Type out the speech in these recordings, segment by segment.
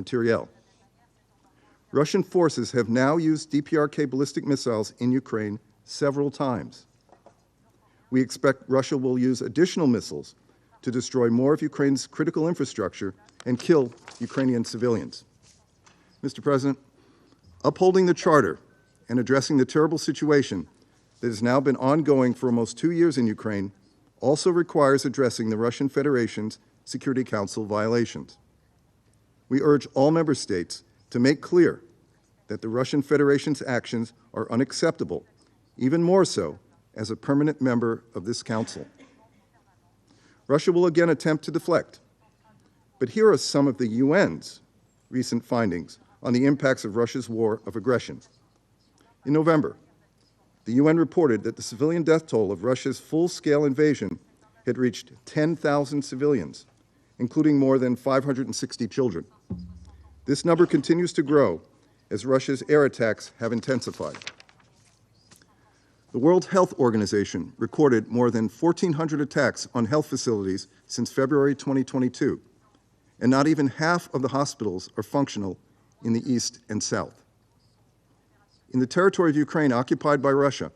materiel. Russian forces have now used DPRK ballistic missiles in Ukraine several times. We expect Russia will use additional missiles to destroy more of Ukraine's critical infrastructure and kill Ukrainian civilians. Mr. President, upholding the Charter and addressing the terrible situation that has now been ongoing for almost 2 years in Ukraine also requires addressing the Russian Federation's Security Council violations. We urge all member states to make clear that the Russian Federation's actions are unacceptable, even more so as a permanent member of this council. Russia will again attempt to deflect, but here are some of the UN's recent findings on the impacts of Russia's war of aggression. In November, the UN reported that the civilian death toll of Russia's full-scale invasion had reached 10,000 civilians, including more than 560 children. This number continues to grow as Russia's air attacks have intensified. The World Health Organization recorded more than 1,400 attacks on health facilities since February 2022, and not even half of the hospitals are functional in the east and south. In the territory of Ukraine occupied by Russia,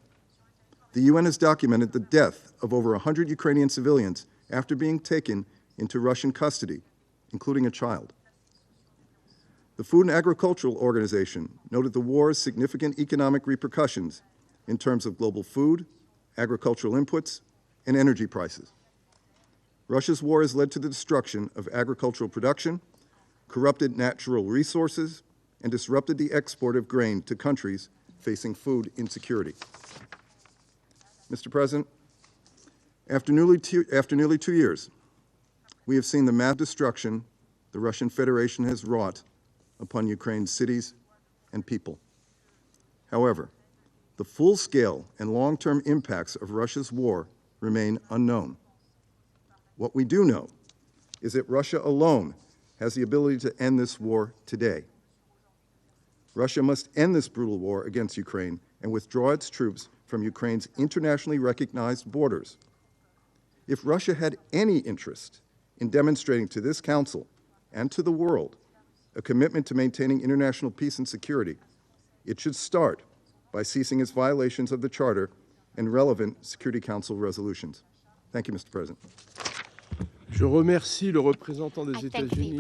the UN has documented the death of over 100 Ukrainian civilians after being taken into Russian custody, including a child. The Food and Agricultural Organization noted the war's significant economic repercussions in terms of global food, agricultural inputs, and energy prices. Russia's war has led to the destruction of agricultural production, corrupted natural resources, and disrupted the export of grain to countries facing food insecurity. Mr. President, after nearly 2 years, we have seen the mass destruction the Russian Federation has wrought upon Ukraine's cities and people. However, the full-scale and long-term impacts of Russia's war remain unknown. What we do know is that Russia alone has the ability to end this war today. Russia must end this brutal war against Ukraine and withdraw its troops from Ukraine's internationally recognized borders. If Russia had any interest in demonstrating to this Council and to the world a commitment to maintaining international peace and security, it should start by ceasing its violations of the Charter and relevant Security Council resolutions. Thank you, Mr. President. Je remercie le représentant des États-Unis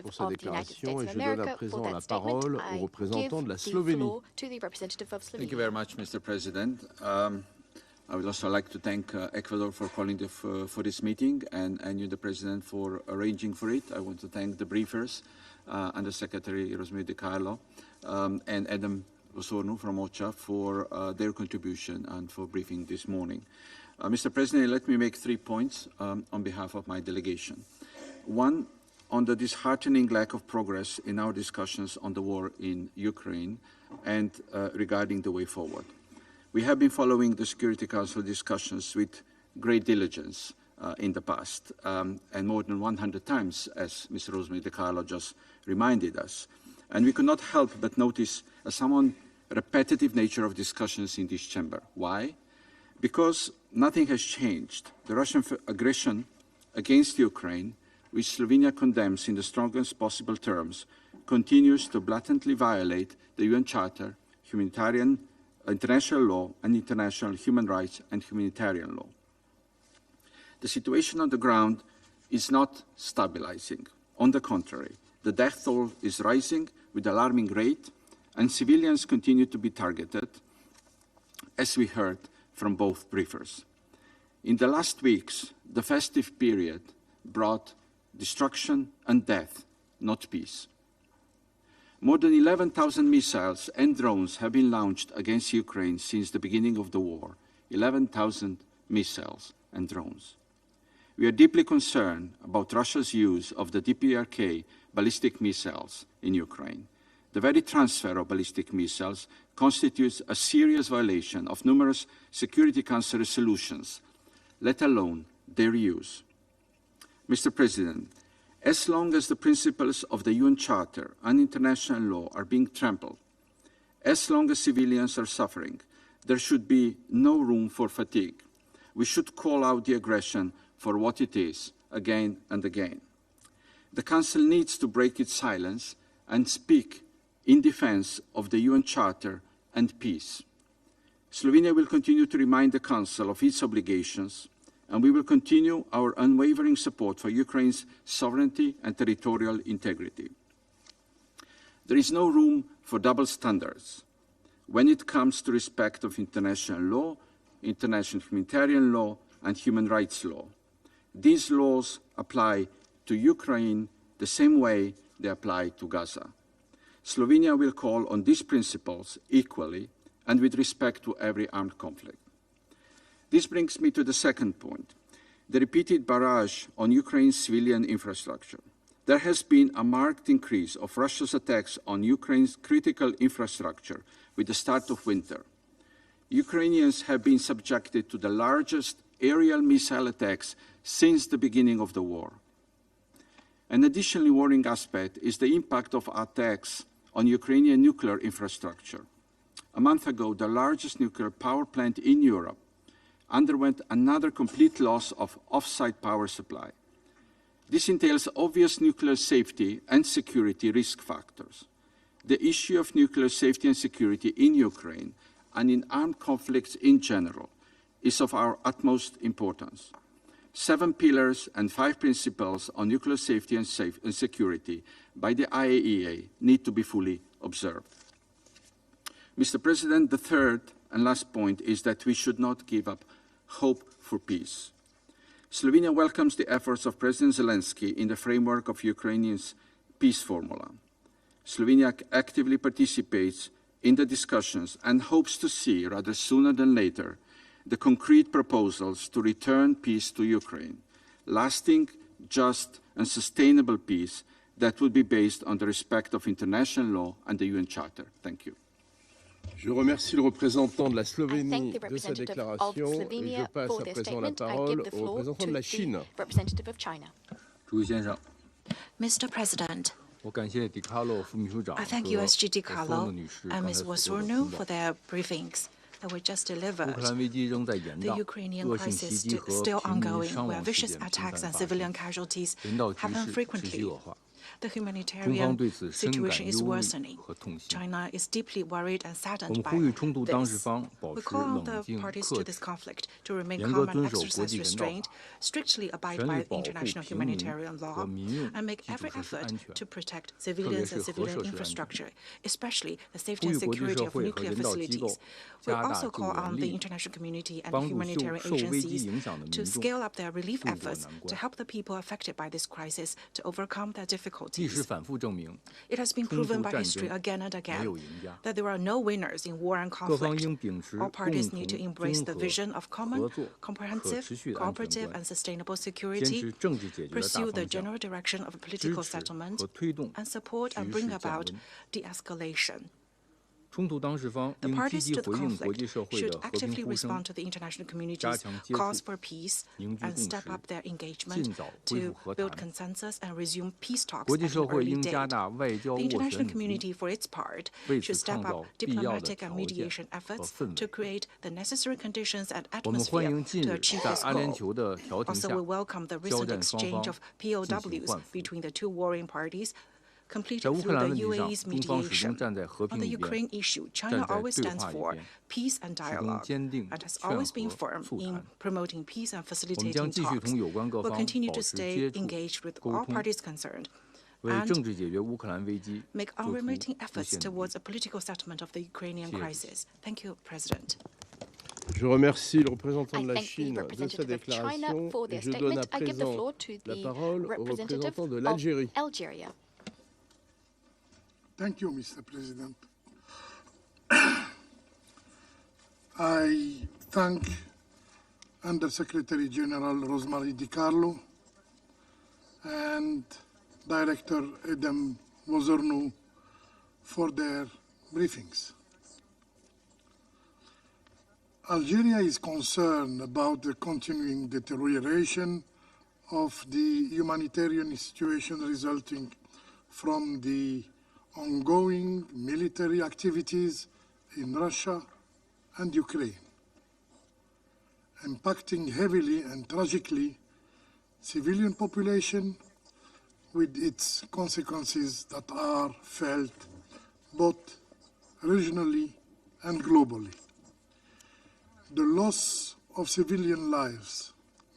pour sa déclaration et je donne à présent la parole au représentant de la Slovénie. Thank you very much, Mr. President. I would also like to thank Ecuador for calling for this meeting and you, the President, for arranging for it. I want to thank the briefers, Under Secretary Rosemary De Carlo and Adam Osorno from OCHA for their contribution and for briefing this morning. Mr. President, let me make 3 points on behalf of my delegation. One, on the disheartening lack of progress in our discussions on the war in Ukraine and regarding the way forward. We have been following the Security Council discussions with great diligence in the past, and more than 100 times, as Ms. Rosemary De Carlo just reminded us. And we could not help but notice a somewhat repetitive nature of discussions in this chamber. Why? Because nothing has changed. The Russian aggression against Ukraine, which Slovenia condemns in the strongest possible terms, continues to blatantly violate the UN Charter, humanitarian international law, and international human rights and humanitarian law. The situation on the ground is not stabilizing. On the contrary, the death toll is rising with alarming rate, and civilians continue to be targeted, as we heard from both briefers. In the last weeks, the festive period brought destruction and death, not peace. More than 11,000 missiles and drones have been launched against Ukraine since the beginning of the war. 11,000 missiles and drones. We are deeply concerned about Russia's use of the DPRK ballistic missiles in Ukraine. The very transfer of ballistic missiles constitutes a serious violation of numerous Security Council resolutions, let alone their use. Mr. President, as long as the principles of the UN Charter and international law are being trampled, as long as civilians are suffering, there should be no room for fatigue. We should call out the aggression for what it is, again and again. The Council needs to break its silence and speak in defense of the UN Charter and peace. Slovenia will continue to remind the Council of its obligations, and we will continue our unwavering support for Ukraine's sovereignty and territorial integrity. There is no room for double standards when it comes to respect of international law, international humanitarian law, and human rights law. These laws apply to Ukraine the same way they apply to Gaza. Slovenia will call on these principles equally and with respect to every armed conflict. This brings me to the second point, the repeated barrage on Ukraine's civilian infrastructure. There has been a marked increase of Russia's attacks on Ukraine's critical infrastructure with the start of winter. Ukrainians have been subjected to the largest aerial missile attacks since the beginning of the war. An additionally worrying aspect is the impact of attacks on Ukrainian nuclear infrastructure. A month ago, the largest nuclear power plant in Europe underwent another complete loss of off-site power supply. This entails obvious nuclear safety and security risk factors. The issue of nuclear safety and security in Ukraine and in armed conflicts in general is of our utmost importance. 7 pillars and 5 principles on nuclear safety and security by the IAEA need to be fully observed. Mr. President, the third and last point is that we should not give up hope for peace. Slovenia welcomes the efforts of President Zelensky in the framework of Ukraine's peace formula. Slovenia actively participates in the discussions and hopes to see, rather sooner than later, the concrete proposals to return peace to Ukraine, lasting, just, and sustainable peace that would be based on the respect of international law and the UN Charter. Thank you. Je remercie le représentant de la Slovénie de sa déclaration et je passe à présent la parole au représentant de la Chine. Mr. President, I thank USG DiCarlo and Ms. Wosurnu for their briefings that were just delivered. The Ukrainian crisis is still ongoing, where vicious attacks and civilian casualties happen frequently. The humanitarian situation is worsening. China is deeply worried and saddened by this. We call on the parties to this conflict to remain calm and exercise restraint, strictly abide by international humanitarian law, and make every effort to protect civilians and civilian infrastructure, especially the safety and security of nuclear facilities. We also call on the international community and humanitarian agencies to scale up their relief efforts to help the people affected by this crisis to overcome their difficulties. It has been proven by history again and again that there are no winners in war and conflict. All parties need to embrace the vision of common, comprehensive, cooperative, and sustainable security, pursue the general direction of political settlement, and support and bring about de-escalation. The parties to the conflict should actively respond to the international community's calls for peace and step up their engagement to build consensus and resume peace talks at an early date. The international community, for its part, should step up diplomatic and mediation efforts to create the necessary conditions and atmosphere to achieve this goal. Also, we welcome the recent exchange of POWs between the two warring parties, completed through the UAE's mediation. On the Ukraine issue, China always stands for peace and dialogue and has always been firm in promoting peace and facilitating talks. We'll continue to stay engaged with all parties concerned and make unremitting efforts towards a political settlement of the Ukrainian crisis. Thank you, President. Je remercie le représentant de la Chine de sa déclaration et je donne à présent la parole au représentant de l'Algérie. Thank you, Mr. President. I thank Undersecretary General Rosemary DiCarlo and Director Adam Wosurnu for their briefings. Algeria is concerned about the continuing deterioration of the humanitarian situation resulting from the ongoing military activities in Russia and Ukraine, impacting heavily and tragically civilian population, with its consequences that are felt both regionally and globally. The loss of civilian lives,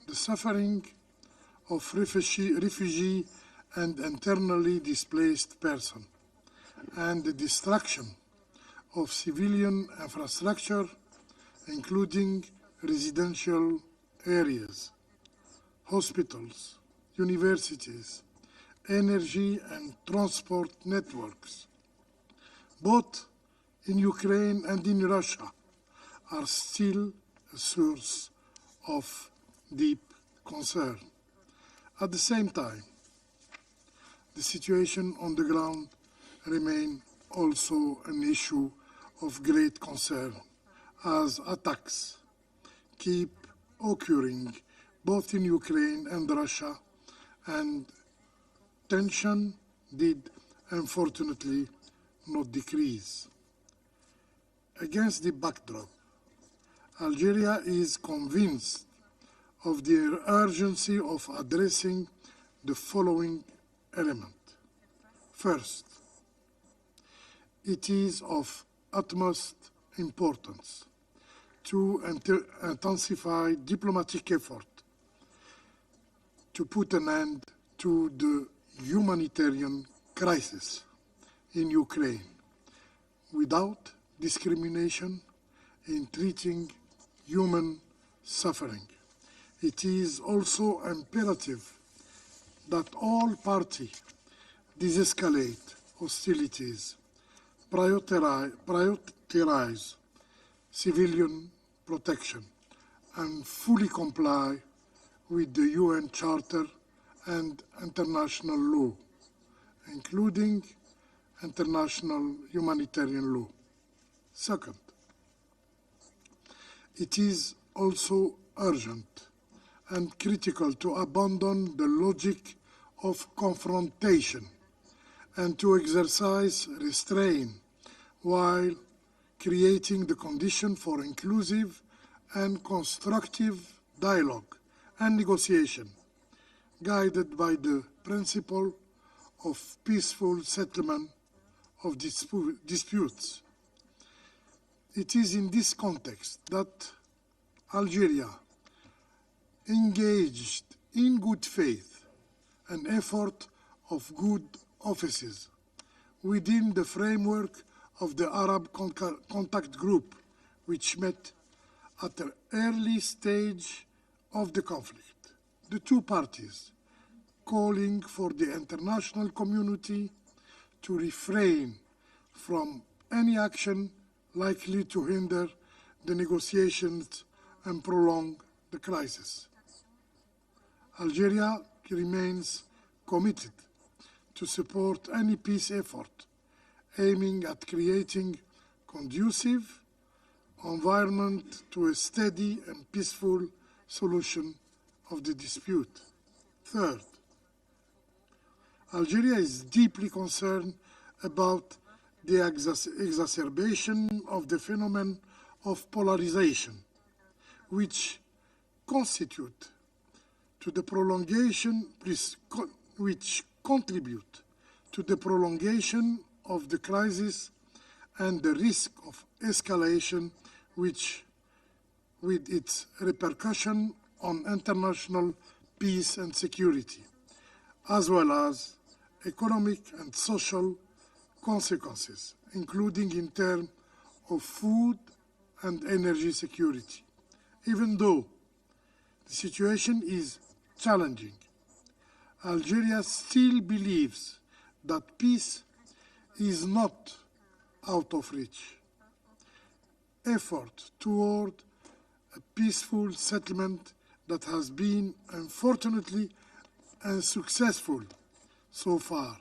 the suffering of refugee and internally displaced persons, and the destruction of civilian infrastructure, including residential areas, hospitals, universities, energy and transport networks, both in Ukraine and in Russia, are still a source of deep concern. At the same time, the situation on the ground remains also an issue of great concern, as attacks keep occurring both in Ukraine and Russia, and tension did unfortunately not decrease. Against the backdrop, Algeria is convinced of the urgency of addressing the following element. First, it is of utmost importance to intensify diplomatic effort to put an end to the humanitarian crisis in Ukraine without discrimination in treating human suffering. It is also imperative that all parties de-escalate hostilities, prioritize civilian protection, and fully comply with the UN Charter and international law, including international humanitarian law. Second, it is also urgent and critical to abandon the logic of confrontation and to exercise restraint while creating the condition for inclusive and constructive dialogue and negotiation, guided by the principle of peaceful settlement of disputes. It is in this context that Algeria engaged in good faith an effort of good offices within the framework of the Arab Contact Group, which met at an early stage of the conflict. The two parties calling for the international community to refrain from any action likely to hinder the negotiations and prolong the crisis. Algeria remains committed to support any peace effort aiming at creating conducive environment to a steady and peaceful solution of the dispute. Third, Algeria is deeply concerned about the exacerbation of the phenomenon of polarization, which contribute to the prolongation of the crisis and the risk of escalation, which, with its repercussion on international peace and security, as well as economic and social consequences, including in terms of food and energy security. Even though the situation is challenging, Algeria still believes that peace is not out of reach. Effort toward a peaceful settlement that has been, unfortunately, unsuccessful so far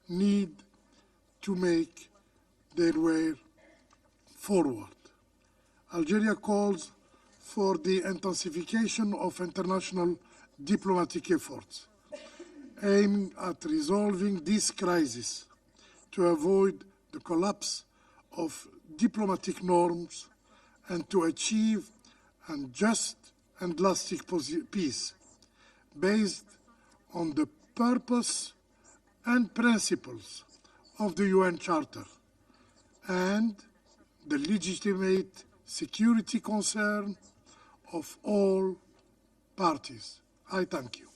need to make their way forward. Algeria calls for the intensification of international diplomatic efforts aimed at resolving this crisis to avoid the collapse of diplomatic norms and to achieve a just and lasting peace based on the purpose and principles of the UN Charter and the legitimate security concern of all parties. I thank you.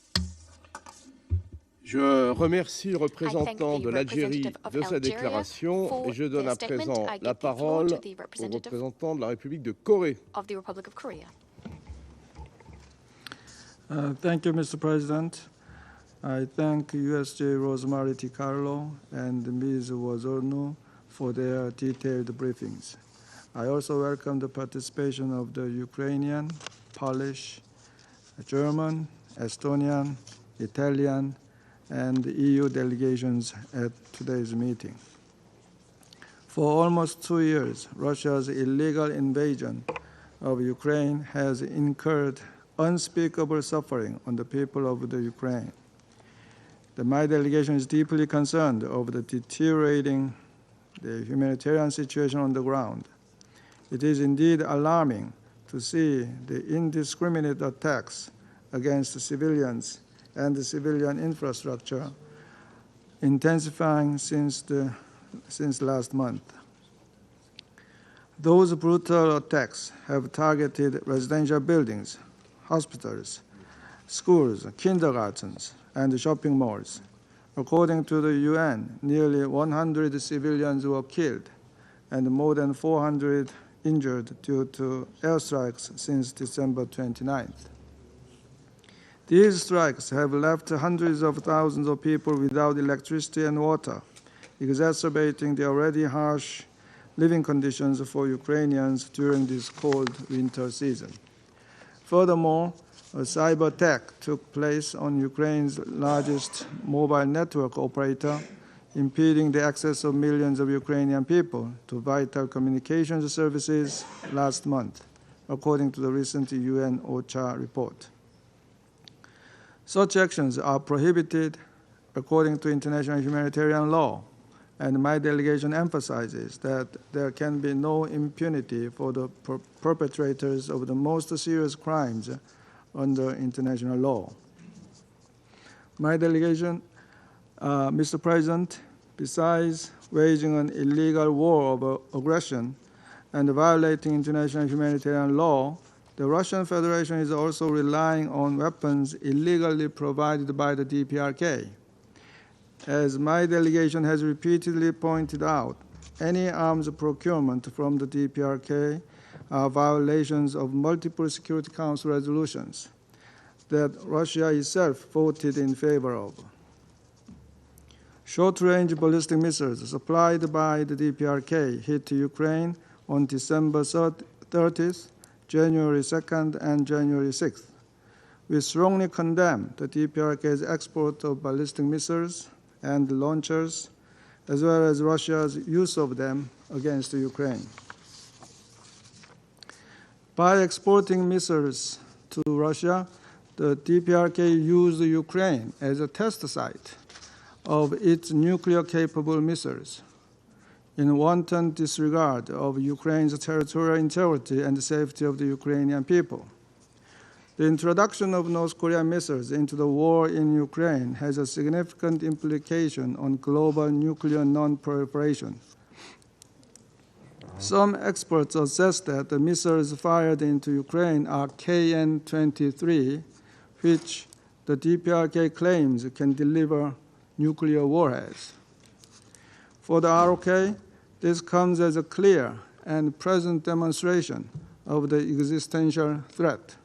Je remercie le représentant de l'Algérie de sa déclaration et je donne à présent la parole au représentant de la République de Corée. Thank you, Mr. President. I thank USJ Rosemary DiCarlo and Ms. Wazorno for their detailed briefings. I also welcome the participation of the Ukrainian, Polish, German, Estonian, Italian, and EU delegations at today's meeting. For almost 2 years, Russia's illegal invasion of Ukraine has incurred unspeakable suffering on the people of the Ukraine. My delegation is deeply concerned over the deteriorating humanitarian situation on the ground. It is indeed alarming to see the indiscriminate attacks against the civilians and the civilian infrastructure intensifying since last month. Those brutal attacks have targeted residential buildings, hospitals, schools, kindergartens, and shopping malls. According to the UN, nearly 100 civilians were killed and more than 400 injured due to airstrikes since December 29th. These strikes have left hundreds of thousands of people without electricity and water, exacerbating the already harsh living conditions for Ukrainians during this cold winter season. Furthermore, a cyber attack took place on Ukraine's largest mobile network operator, impeding the access of millions of Ukrainian people to vital communications services last month, according to the recent UN OCHA report. Such actions are prohibited according to international humanitarian law, and my delegation emphasizes that there can be no impunity for the perpetrators of the most serious crimes under international law. My delegation, Mr. President, besides waging an illegal war of aggression and violating international humanitarian law, the Russian Federation is also relying on weapons illegally provided by the DPRK. As my delegation has repeatedly pointed out, any arms procurement from the DPRK are violations of multiple Security Council resolutions that Russia itself voted in favor of. Short-range ballistic missiles supplied by the DPRK hit Ukraine on December 30th, January 2nd, and January 6th. We strongly condemn the DPRK's export of ballistic missiles and launchers, as well as Russia's use of them against Ukraine. By exporting missiles to Russia, the DPRK used Ukraine as a test site of its nuclear-capable missiles in wanton disregard of Ukraine's territorial integrity and the safety of the Ukrainian people. The introduction of North Korean missiles into the war in Ukraine has a significant implication on global nuclear non-proliferation. Some experts assess that the missiles fired into Ukraine are KN-23, which the DPRK claims can deliver nuclear warheads. For the ROK, this comes as a clear and present demonstration of the existential threat.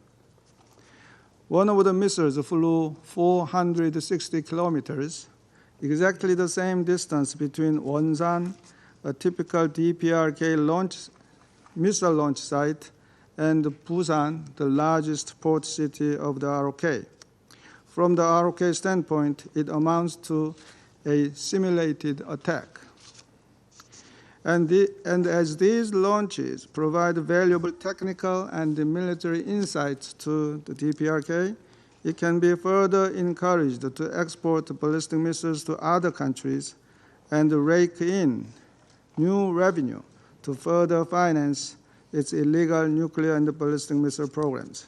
One of the missiles flew 460 kilometers, exactly the same distance between Wonsan, a typical DPRK missile launch site, and Busan, the largest port city of the ROK. From the ROK standpoint, it amounts to a simulated attack. And as these launches provide valuable technical and military insights to the DPRK, it can be further encouraged to export ballistic missiles to other countries and rake in new revenue to further finance its illegal nuclear and ballistic missile programs.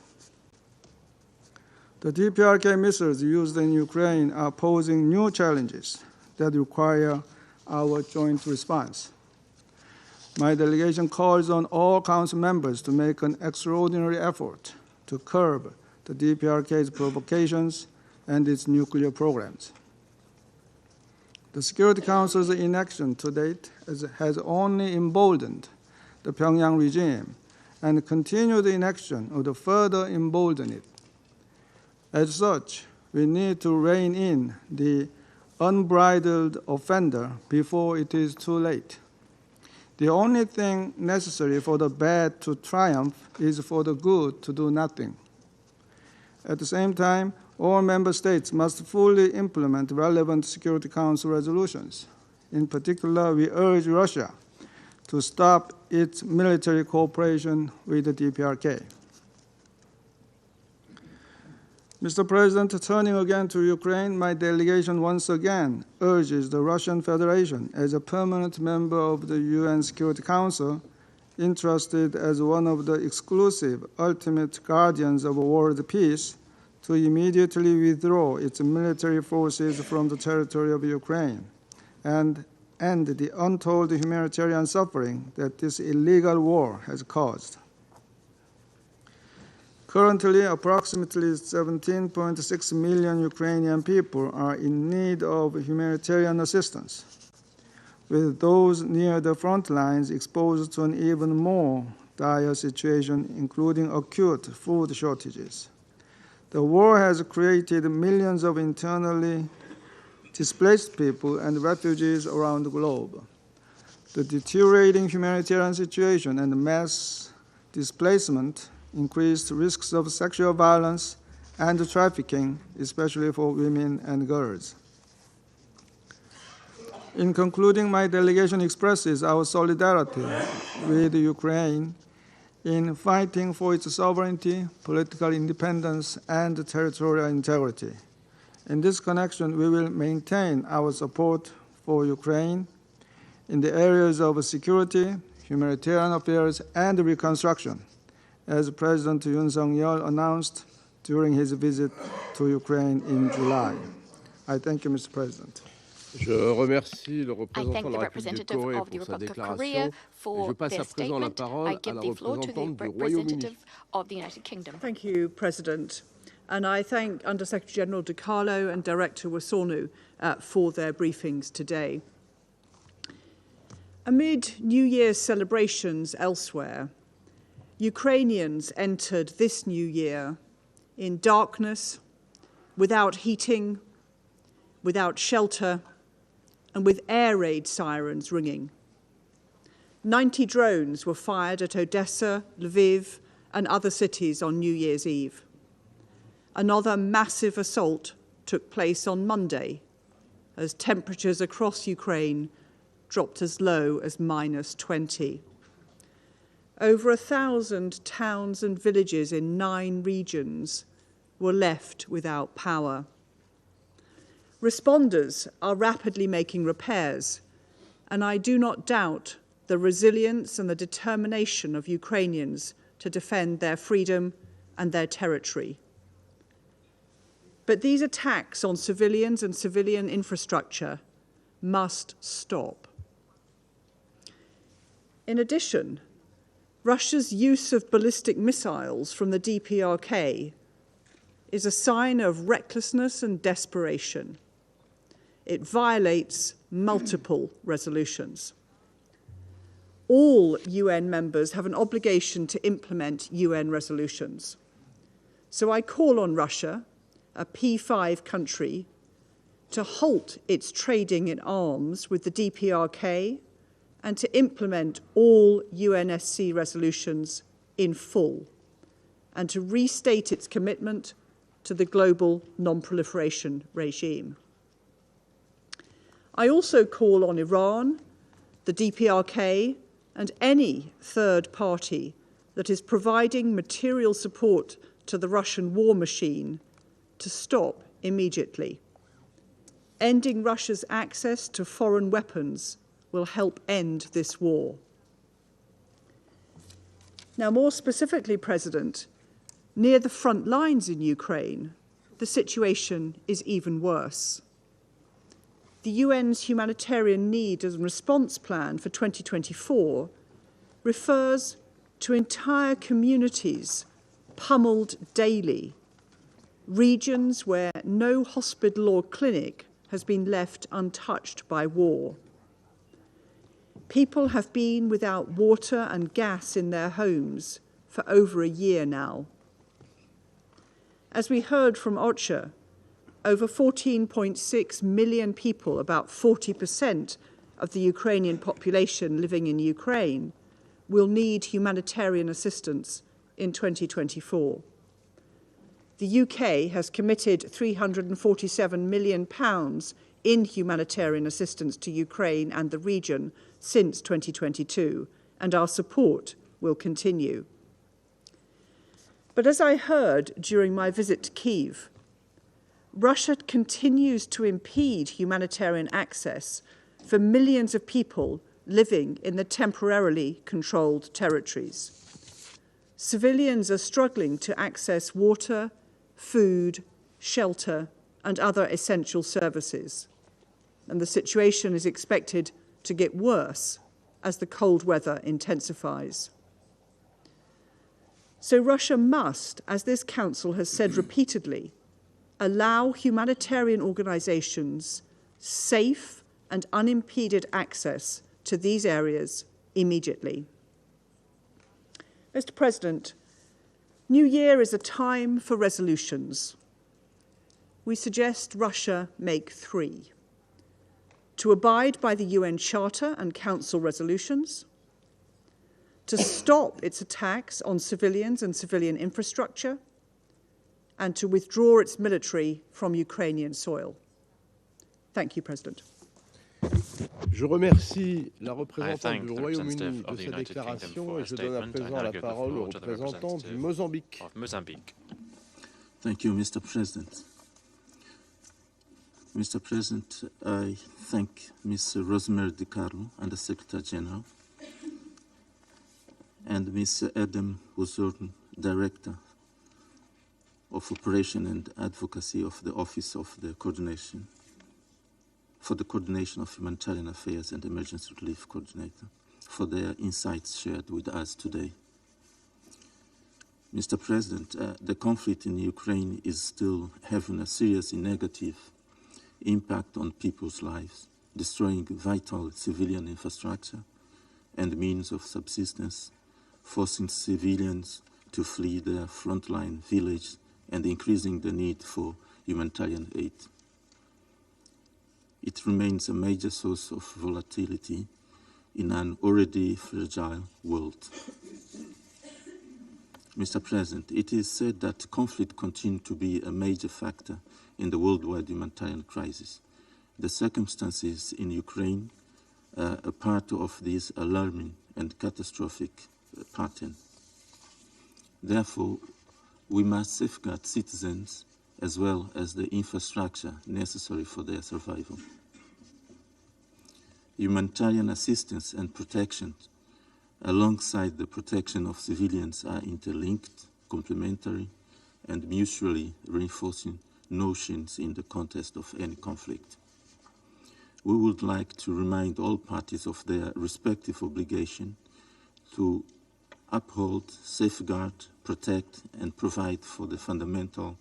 The DPRK missiles used in Ukraine are posing new challenges that require our joint response. My delegation calls on all Council members to make an extraordinary effort to curb the DPRK's provocations and its nuclear programs. The Security Council's inaction to date has only emboldened the Pyongyang regime, and continued inaction would further embolden it. As such, we need to rein in the unbridled offender before it is too late. The only thing necessary for the bad to triumph is for the good to do nothing. At the same time, all member states must fully implement relevant Security Council resolutions. In particular, we urge Russia to stop its military cooperation with the DPRK. Mr. President, turning again to Ukraine, my delegation once again urges the Russian Federation, as a permanent member of the UN Security Council, entrusted as one of the exclusive ultimate guardians of world peace, to immediately withdraw its military forces from the territory of Ukraine and end the untold humanitarian suffering that this illegal war has caused. Currently, approximately 17.6 million Ukrainian people are in need of humanitarian assistance, with those near the front lines exposed to an even more dire situation, including acute food shortages. The war has created millions of internally displaced people and refugees around the globe. The deteriorating humanitarian situation and mass displacement increased risks of sexual violence and trafficking, especially for women and girls. In concluding, my delegation expresses our solidarity with Ukraine in fighting for its sovereignty, political independence, and territorial integrity. In this connection, we will maintain our support for Ukraine in the areas of security, humanitarian affairs, and reconstruction, as President Yoon Suk-yeol announced during his visit to Ukraine in July. I thank you, Mr. President. Je remercie le représentant de la République de Corée pour sa déclaration. Je passe à présent la parole à la représentante du Royaume-Uni. Thank you, President. And I thank Under-Secretary General De Carlo and Director Wasornu for their briefings today. Amid New Year's celebrations elsewhere, Ukrainians entered this new year in darkness, without heating, without shelter, and with air raid sirens ringing. 90 drones were fired at Odessa, Lviv, and other cities on New Year's Eve. Another massive assault took place on Monday, as temperatures across Ukraine dropped as low as -20. Over 1,000 towns and villages in 9 regions were left without power. Responders are rapidly making repairs, and I do not doubt the resilience and the determination of Ukrainians to defend their freedom and their territory. But these attacks on civilians and civilian infrastructure must stop. In addition, Russia's use of ballistic missiles from the DPRK is a sign of recklessness and desperation. It violates multiple resolutions. All UN members have an obligation to implement UN resolutions. So I call on Russia, a P5 country, to halt its trading in arms with the DPRK and to implement all UNSC resolutions in full, and to restate its commitment to the global non-proliferation regime. I also call on Iran, the DPRK, and any third party that is providing material support to the Russian war machine to stop immediately. Ending Russia's access to foreign weapons will help end this war. Now, more specifically, President, near the front lines in Ukraine, the situation is even worse. The UN's Humanitarian Need and Response Plan for 2024 refers to entire communities pummeled daily, regions where no hospital or clinic has been left untouched by war. People have been without water and gas in their homes for over a year now. As we heard from OCHA, over 14.6 million people, about 40% of the Ukrainian population living in Ukraine, will need humanitarian assistance in 2024. The UK has committed £347 million in humanitarian assistance to Ukraine and the region since 2022, and our support will continue. But as I heard during my visit to Kyiv, Russia continues to impede humanitarian access for millions of people living in the temporarily controlled territories. Civilians are struggling to access water, food, shelter, and other essential services. And the situation is expected to get worse as the cold weather intensifies. So Russia must, as this Council has said repeatedly, allow humanitarian organisations safe and unimpeded access to these areas immediately. Mr. President, New Year is a time for resolutions. We suggest Russia make 3: to abide by the UN Charter and Council resolutions, to stop its attacks on civilians and civilian infrastructure, and to withdraw its military from Ukrainian soil. Thank you, President. Je remercie la représentante du Royaume-Uni de sa déclaration et je donne à présent la parole au représentant du Mozambique. Thank you, Mr. President. Mr. President, I thank Ms. Rosemary DiCarlo, Under Secretary General, and Ms. Adam Wuzorn, Director of Operation and Advocacy of the Office of the Coordination for the Coordination of Humanitarian Affairs and Emergency Relief Coordinator, for their insights shared with us today. Mr. President, the conflict in Ukraine is still having a serious negative impact on people's lives, destroying vital civilian infrastructure and means of subsistence, forcing civilians to flee their frontline village and increasing the need for humanitarian aid. It remains a major source of volatility in an already fragile world. Mr. President, it is said that conflict continues to be a major factor in the worldwide humanitarian crisis. The circumstances in Ukraine are a part of this alarming and catastrophic pattern. Therefore, we must safeguard citizens as well as the infrastructure necessary for their survival. Humanitarian assistance and protection, alongside the protection of civilians, are interlinked, complementary, and mutually reinforcing notions in the context of any conflict. We would like to remind all parties of their respective obligation to uphold, safeguard, protect, and provide for the fundamental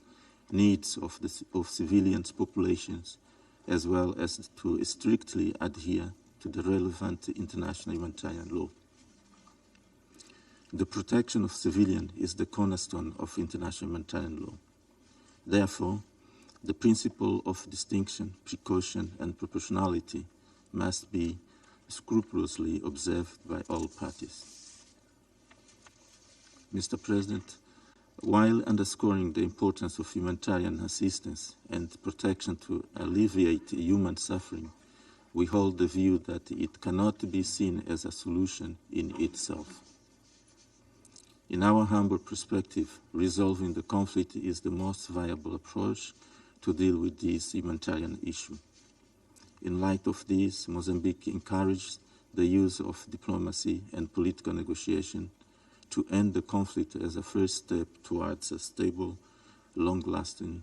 needs of civilians' populations, as well as to strictly adhere to the relevant international humanitarian law. The protection of civilians is the cornerstone of international humanitarian law. Therefore, the principle of distinction, precaution, and proportionality must be scrupulously observed by all parties. Mr. President, while underscoring the importance of humanitarian assistance and protection to alleviate human suffering, we hold the view that it cannot be seen as a solution in itself. In our humble perspective, resolving the conflict is the most viable approach to deal with this humanitarian issue. In light of this, Mozambique encouraged the use of diplomacy and political negotiation to end the conflict as a first step towards a stable, long-lasting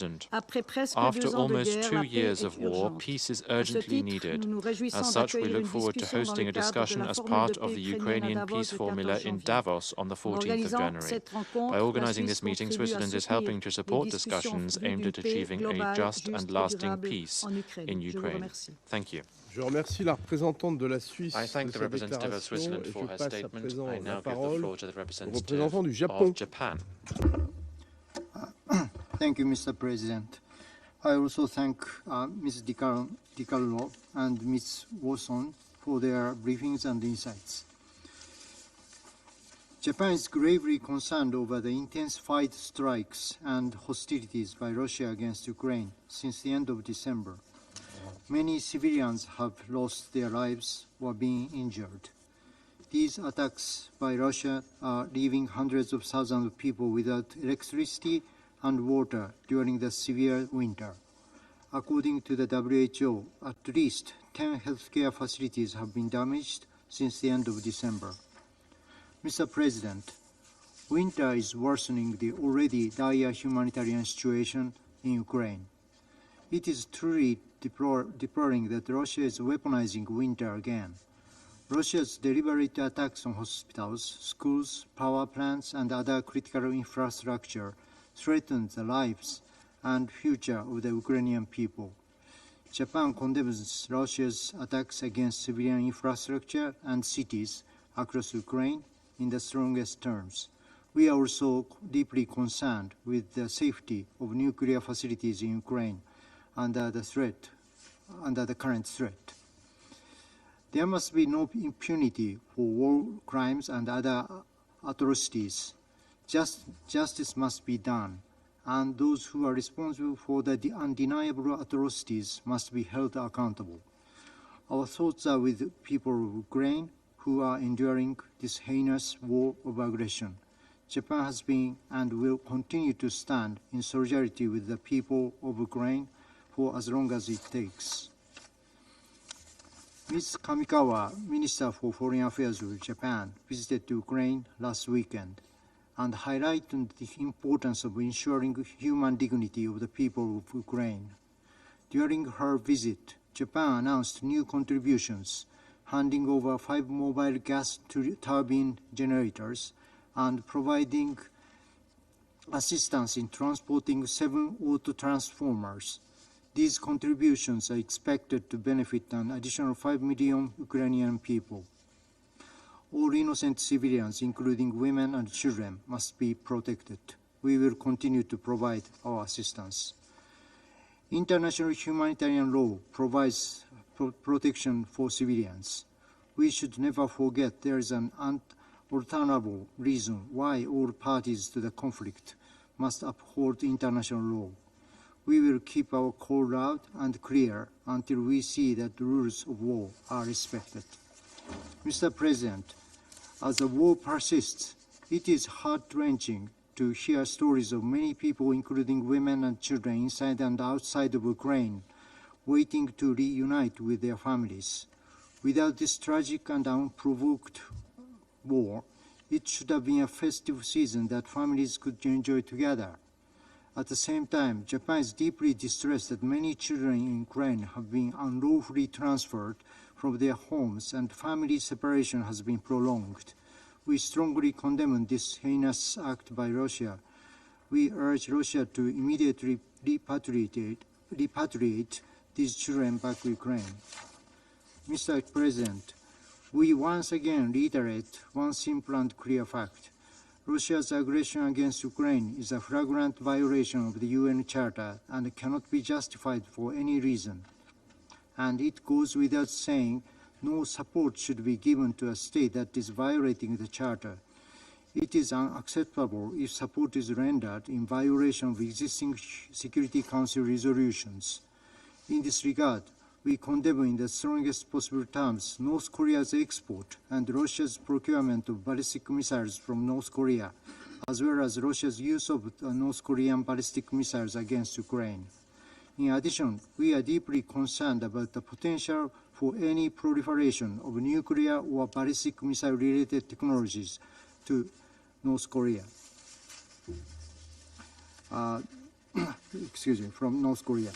President, after almost 2 years of war, peace is urgently needed. As such, we look forward to hosting a discussion as part of the Ukrainian peace formula in Davos on the 14th of January. By organizing this meeting, Switzerland is helping to support discussions aimed at achieving a just and lasting peace in Ukraine. Thank you. Je remercie la représentante de la Suisse I thank the de sa representative of déclaration Switzerland et for her je passe à statement. présent I la now give the parole floor to the au representative représentant du Japon. of Japan. Thank you, Mr. President. I also thank Ms. DiCarlo and Ms. Wilson for their briefings and insights. Japan is gravely concerned over the intensified strikes and hostilities by Russia against Ukraine since the end of December. Many civilians have lost their lives or been injured. These attacks by Russia are leaving hundreds of thousands of people without electricity and water during the severe winter. According to the WHO, at least 10 healthcare facilities have been damaged since the end of December. Mr. President, winter is worsening the already dire humanitarian situation in Ukraine. It is truly deploring that Russia is weaponizing winter again. Russia's deliberate attacks on hospitals, schools, power plants, and other critical infrastructure threaten the lives and future of the Ukrainian people. Japan condemns Russia's attacks against civilian infrastructure and cities across Ukraine in the strongest terms. We are also deeply concerned with the safety of nuclear facilities in Ukraine under the current threat. There must be no impunity for war crimes and other atrocities. Justice must be done, and those who are responsible for the undeniable atrocities must be held accountable. Our thoughts are with the people of Ukraine who are enduring this heinous war of aggression. Japan has been and will continue to stand in solidarity with the people of Ukraine for as long as it takes. Ms. Kamikawa, Minister for Foreign Affairs of Japan, visited Ukraine last weekend and highlighted the importance of ensuring human dignity of the people of Ukraine. During her visit, Japan announced new contributions, handing over 5 mobile gas turbine generators and providing assistance in transporting 7 auto transformers. These contributions are expected to benefit an additional 5 million Ukrainian people. All innocent civilians, including women and children, must be protected. We will continue to provide our assistance. International humanitarian law provides protection for civilians. We should never forget there is an unalterable reason why all parties to the conflict must uphold international law. We will keep our call loud and clear until we see that the rules of war are respected. Mr. President, as the war persists, it is heart-wrenching to hear stories of many people, including women and children inside and outside of Ukraine, waiting to reunite with their families. Without this tragic and unprovoked war, it should have been a festive season that families could enjoy together. At the same time, Japan is deeply distressed that many children in Ukraine have been unlawfully transferred from their homes and family separation has been prolonged. We strongly condemn this heinous act by Russia. We urge Russia to immediately repatriate these children back to Ukraine. Mr. President, we once again reiterate one simple and clear fact. Russia's aggression against Ukraine is a flagrant violation of the UN Charter and cannot be justified for any reason. And it goes without saying, no support should be given to a state that is violating the Charter. It is unacceptable if support is rendered in violation of existing Security Council resolutions. In this regard, we condemn in the strongest possible terms North Korea's export and Russia's procurement of ballistic missiles from North Korea, as well as Russia's use of North Korean ballistic missiles against Ukraine. In addition, we are deeply concerned about the potential for any proliferation of nuclear or ballistic missile-related technologies to North Korea. From North Korea.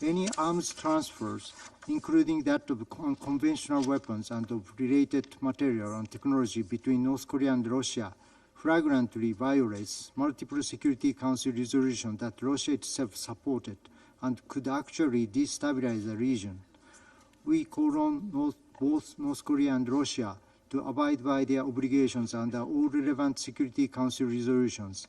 Any arms transfers, including that of conventional weapons and of related material and technology between North Korea and Russia, flagrantly violates multiple Security Council resolutions that Russia itself supported and could actually destabilize the region. We call on both North Korea and Russia to abide by their obligations under all relevant Security Council resolutions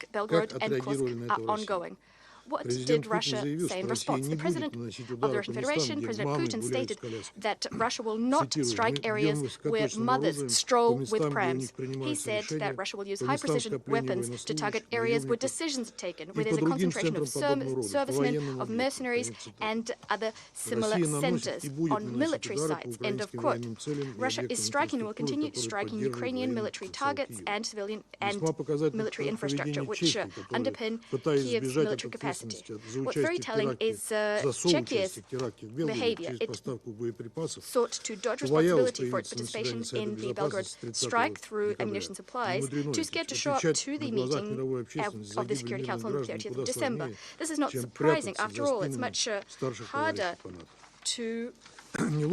Minsk, Belgorod, and Kursk are ongoing. What did Russia say in response? The President of the Russian Federation, President Putin, stated that Russia will not strike areas where mothers stroll with prams. He said that Russia will use high-precision weapons to target areas where decisions are taken, where there's a concentration of servicemen, of mercenaries, and other similar centers on military sites, end of quote. Russia is striking and will continue striking Ukrainian military targets and civilian and military infrastructure, which underpin Kiev's military capacity capacity. What's very telling is Czechia's behavior. It sought to dodge responsibility for its participation in the Belgrade strike through ammunition supplies, too scared to show up to the meeting of the Security Council on the 30th of December. This is not surprising. After all, it's much harder to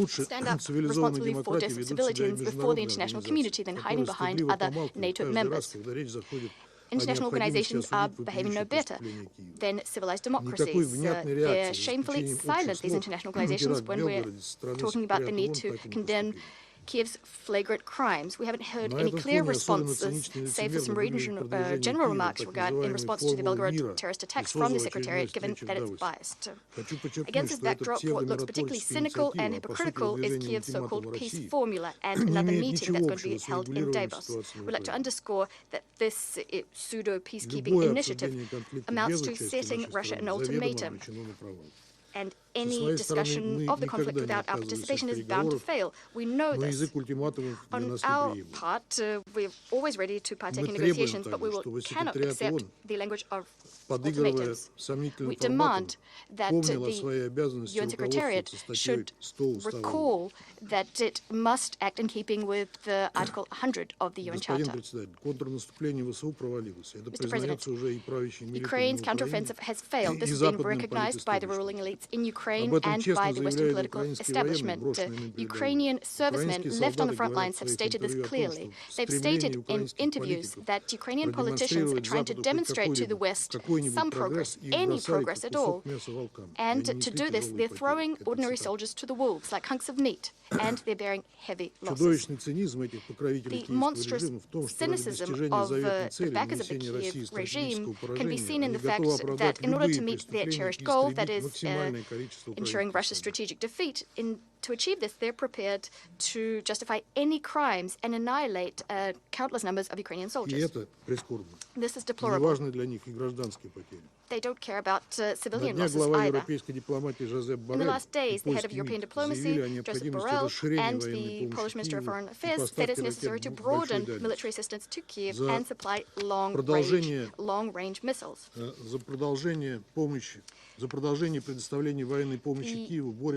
stand up responsibly for civilians before the international community than hiding behind other NATO members. International organizations are behaving no better than civilized democracies. They're shamefully silent, these international organizations, when we're talking about the need to condemn Kiev's flagrant crimes. We haven't heard any clear responses, save for some general remarks in response to the Belgrade terrorist attacks from the Secretariat, given that it's biased. Against this backdrop, what looks particularly cynical and hypocritical is Kiev's so-called peace formula and another meeting that's going to be held in Davos. We'd like to underscore that this pseudo-peacekeeping initiative amounts to setting Russia an ultimatum, and any discussion of the conflict without our participation is bound to fail. We know this. On our part, we're always ready to partake in negotiations, but we cannot accept the language of ultimatums. We demand that the UN Secretariat should recall that it must act in keeping with Article 100 of the UN Charter. Mr. President, Ukraine's counteroffensive has failed. This has been recognized by the ruling elites in Ukraine and by the Western political establishment. Ukrainian servicemen left on the front lines have stated this clearly. They've stated in interviews that Ukrainian politicians are trying to demonstrate to the West some progress, any progress at all. And to do this, they're throwing ordinary soldiers to the wolves like hunks of meat, and they're bearing heavy losses. The monstrous cynicism of the backers of the Kiev regime can be seen in the fact that in order to meet their cherished goal, that is ensuring Russia's strategic defeat, to achieve this, they're prepared to justify any crimes and annihilate countless numbers of Ukrainian soldiers. This is deplorable. They don't care about civilian losses either. In the last days, the head of European diplomacy, Joseph Borrell, and the Polish Minister of Foreign Affairs said it's necessary to broaden military assistance to Kiev and supply long-range missiles. The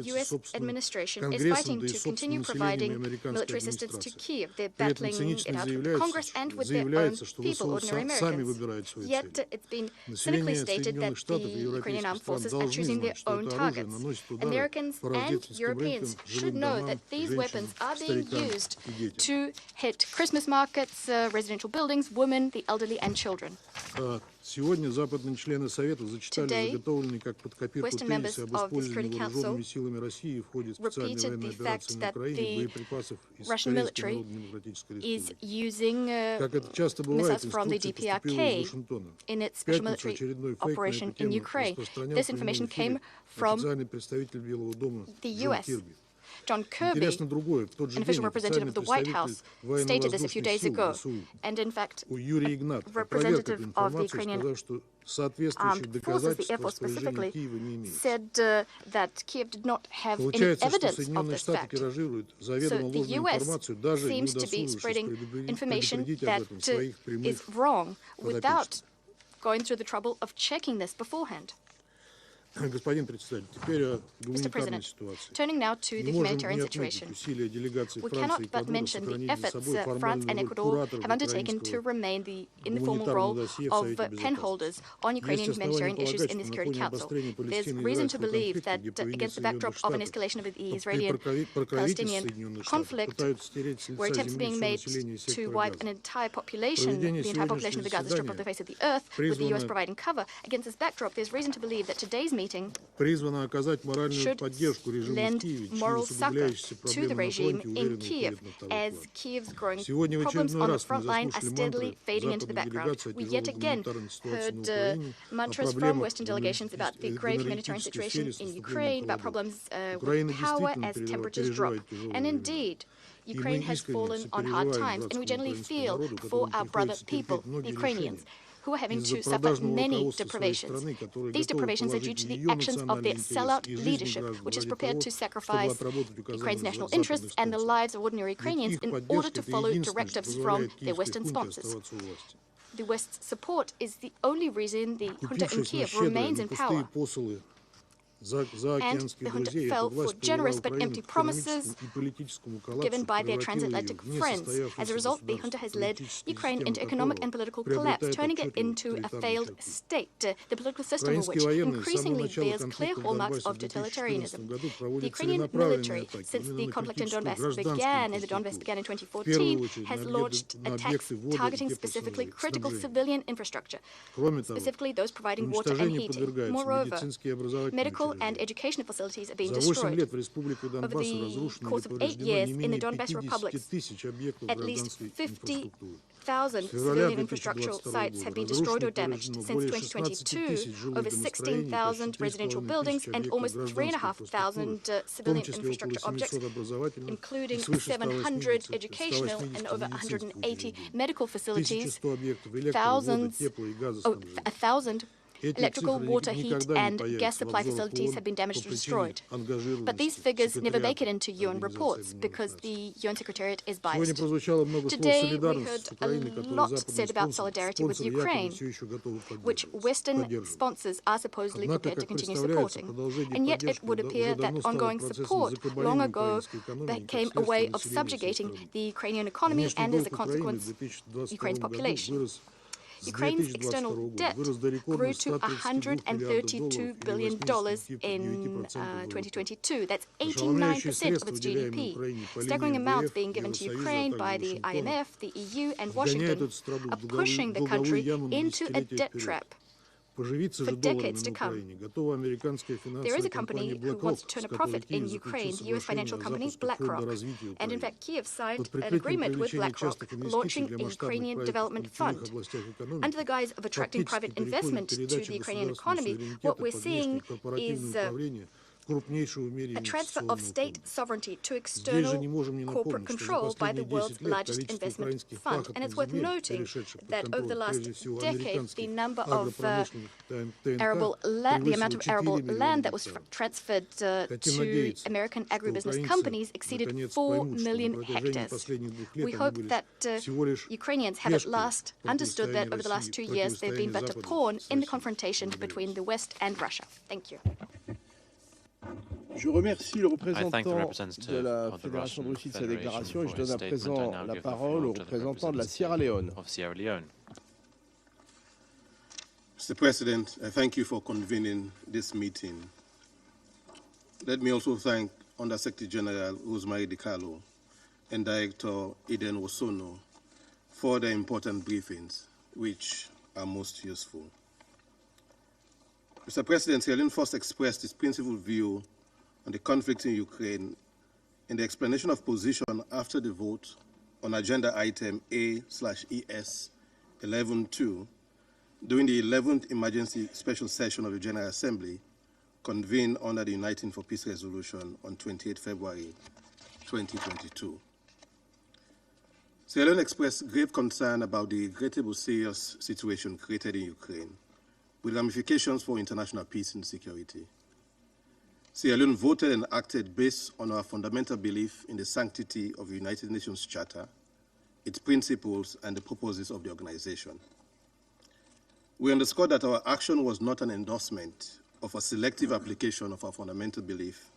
U.S. administration is fighting to continue providing military assistance to Kiev. They're battling it out with Congress and with their own people, ordinary Americans. Yet it's been cynically stated that the Ukrainian armed forces are choosing their own targets. Americans and Europeans should know that these weapons are being used to hit Christmas markets, residential buildings, women, the elderly, and children. Today, Western members of the Security Council repeated the fact that the Russian military is using missiles from the DPRK in its special military operation in Ukraine. This information came from the U.S. John Kirby, an official representative of the White House, stated this a few days ago. And in fact, a representative of the Ukrainian armed forces, the Air Force specifically, said that Kiev did not have any evidence of this fact. So the U.S. seems to be spreading information that is wrong without going through the trouble of checking this beforehand. Mr. President, turning now to the humanitarian situation, we cannot but mention the efforts France and Ecuador have undertaken to remain in the formal role of pen holders on Ukrainian humanitarian issues in the Security Council. There's reason to believe that against the backdrop of an escalation of the Israeli-Palestinian conflict, where attempts are being made to wipe the entire population of the Gaza Strip off the face of the earth, with the U.S. providing cover, against this backdrop, there's reason to believe that today's meeting should lend moral succor to the regime in Kiev, as Kiev's growing problems on the front line are steadily fading into the background. We yet again heard mantras from Western delegations about the grave humanitarian situation in Ukraine, about problems with power as temperatures drop. And indeed, Ukraine has fallen on hard times, and we generally feel for our brother people, the Ukrainians, who are having to suffer many deprivations. These deprivations are due to the actions of their sellout leadership, which is prepared to sacrifice Ukraine's national interests and the lives of ordinary Ukrainians in order to follow directives from their Western sponsors. the West's support is the only reason the junta in Kiev remains in power. And the junta fell for generous but empty promises given by their transatlantic friends. As a result, the junta has led Ukraine into economic and political collapse, turning it into a failed state, the political system of which increasingly bears clear hallmarks of totalitarianism. The Ukrainian military, since the conflict in Donbass began, and the Donbass began in 2014, has launched attacks targeting specifically critical civilian infrastructure, specifically those providing water and heating. Moreover, medical and educational facilities are being destroyed. Over the course of 8 years in the Donbass republics, at least 50,000 civilian infrastructural sites have been destroyed or damaged. Since 2022, over 16,000 residential buildings and almost 3,500 civilian infrastructure objects, including 700 educational and over 180 medical facilities, 1,000 electrical, water, heat, and gas supply facilities have been damaged or destroyed. But these figures never make it into UN reports because the UN Secretariat is biased. Today, we heard a lot said about solidarity with Ukraine, which Western sponsors are supposedly prepared to continue supporting. And yet it would appear that ongoing support long ago became a way of subjugating the Ukrainian economy and, as a consequence, Ukraine's population. Ukraine's external debt grew to $132 billion in 2022. That's 89% of its GDP. Staggering amounts being given to Ukraine by the IMF, the EU, and Washington are pushing the country into a debt trap for decades to come. There is a company who wants to turn a profit in Ukraine, the US financial company BlackRock. And in fact, Kiev signed an agreement with BlackRock, launching a Ukrainian development fund. Under the guise of attracting private investment to the Ukrainian economy, what we're seeing is a transfer of state sovereignty to external corporate control by the world's largest investment fund. And it's worth noting that over the last decade, the number of the amount of arable land that was transferred to American agribusiness companies exceeded 4 million hectares. We hope that Ukrainians have at last understood that over the last 2 years, they've been but a pawn in the confrontation between the West and Russia. Thank you. Je remercie le représentant de la Fédération de Russie de sa déclaration et je donne à présent la parole au représentant de la Sierra Leone. Mr. President, I thank you for convening this meeting. Let me also thank Under-Secretary General Rosemary DiCarlo and Director Eden Wosono for their important briefings, which are most useful. Mr. President, Sierra Leone first expressed its principal view on the conflict in Ukraine in the explanation of position after the vote on agenda item A/ES 11.2 during the 11th Emergency Special Session of the General Assembly convened under the Uniting for Peace Resolution on 28 February 2022. Sierra Leone expressed grave concern about the regrettable serious situation created in Ukraine, with ramifications for international peace and security. Sierra Leone voted and acted based on our fundamental belief in the sanctity of the United Nations Charter, its principles, and the purposes of the organization. We underscored that our action was not an endorsement of a selective application of our fundamental belief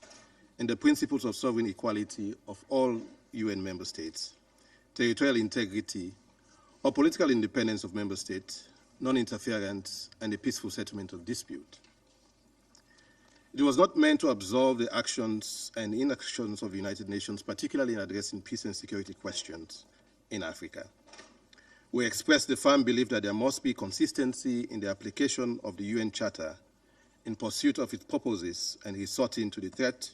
in the principles of sovereign equality of all UN member states, territorial integrity, or political independence of member states, non-interference, and the peaceful settlement of dispute. It was not meant to absolve the actions and inactions of the United Nations, particularly in addressing peace and security questions in Africa. We expressed the firm belief that there must be consistency in the application of the UN Charter in pursuit of its purposes and resorting to the threat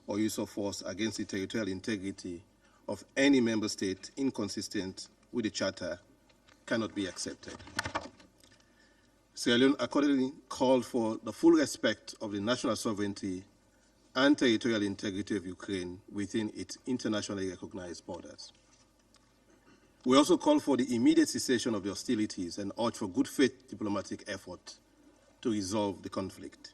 or use of force against the territorial integrity of any member state inconsistent with the Charter cannot be accepted. Sierra Leone accordingly called for the full respect of the national sovereignty and territorial integrity of Ukraine within its internationally recognized borders. We also called for the immediate cessation of the hostilities and urged for good faith diplomatic effort to resolve the conflict.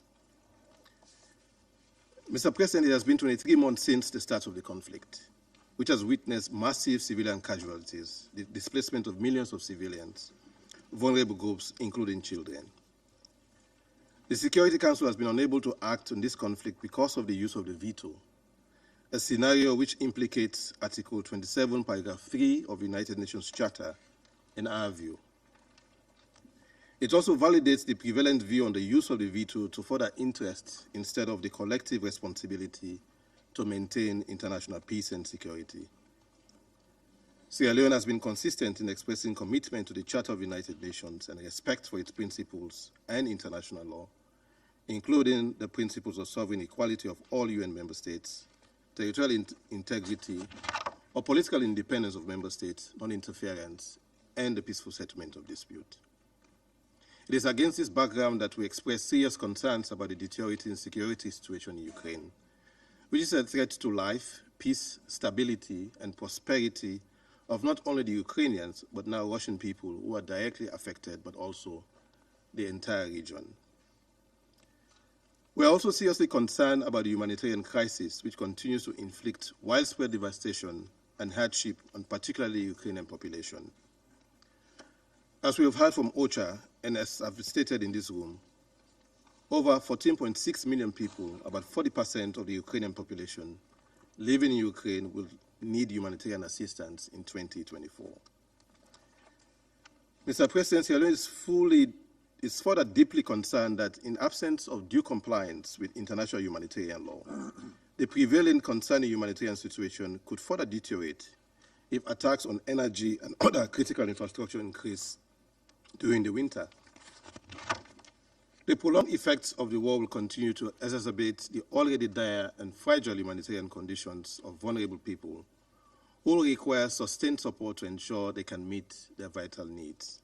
Mr. President, it has been 23 months since the start of the conflict, which has witnessed massive civilian casualties, the displacement of millions of civilians, vulnerable groups, including children. The Security Council has been unable to act on this conflict because of the use of the veto, a scenario which implicates Article 27, Paragraph 3 of the United Nations Charter, in our view. It also validates the prevalent view on the use of the veto to further interest instead of the collective responsibility to maintain international peace and security. Sierra Leone has been consistent in expressing commitment to the Charter of the United Nations and respect for its principles and international law, including the principles of sovereign equality of all UN member states, territorial integrity or political independence of member states, non-interference, and the peaceful settlement of dispute. It is against this background that we express serious concerns about the deteriorating security situation in Ukraine, which is a threat to life, peace, stability, and prosperity of not only the Ukrainians, but now Russian people who are directly affected, but also the entire region. We are also seriously concerned about the humanitarian crisis, which continues to inflict widespread devastation and hardship on particularly the Ukrainian population. As we have heard from OCHA, and as I've stated in this room, over 14.6 million people, about 40% of the Ukrainian population, living in Ukraine will need humanitarian assistance in 2024. Mr. President, Sierra Leone is further deeply concerned that in absence of due compliance with international humanitarian law, the prevailing concerning humanitarian situation could further deteriorate if attacks on energy and other critical infrastructure increase during the winter. The prolonged effects of the war will continue to exacerbate the already dire and fragile humanitarian conditions of vulnerable people who require sustained support to ensure they can meet their vital needs.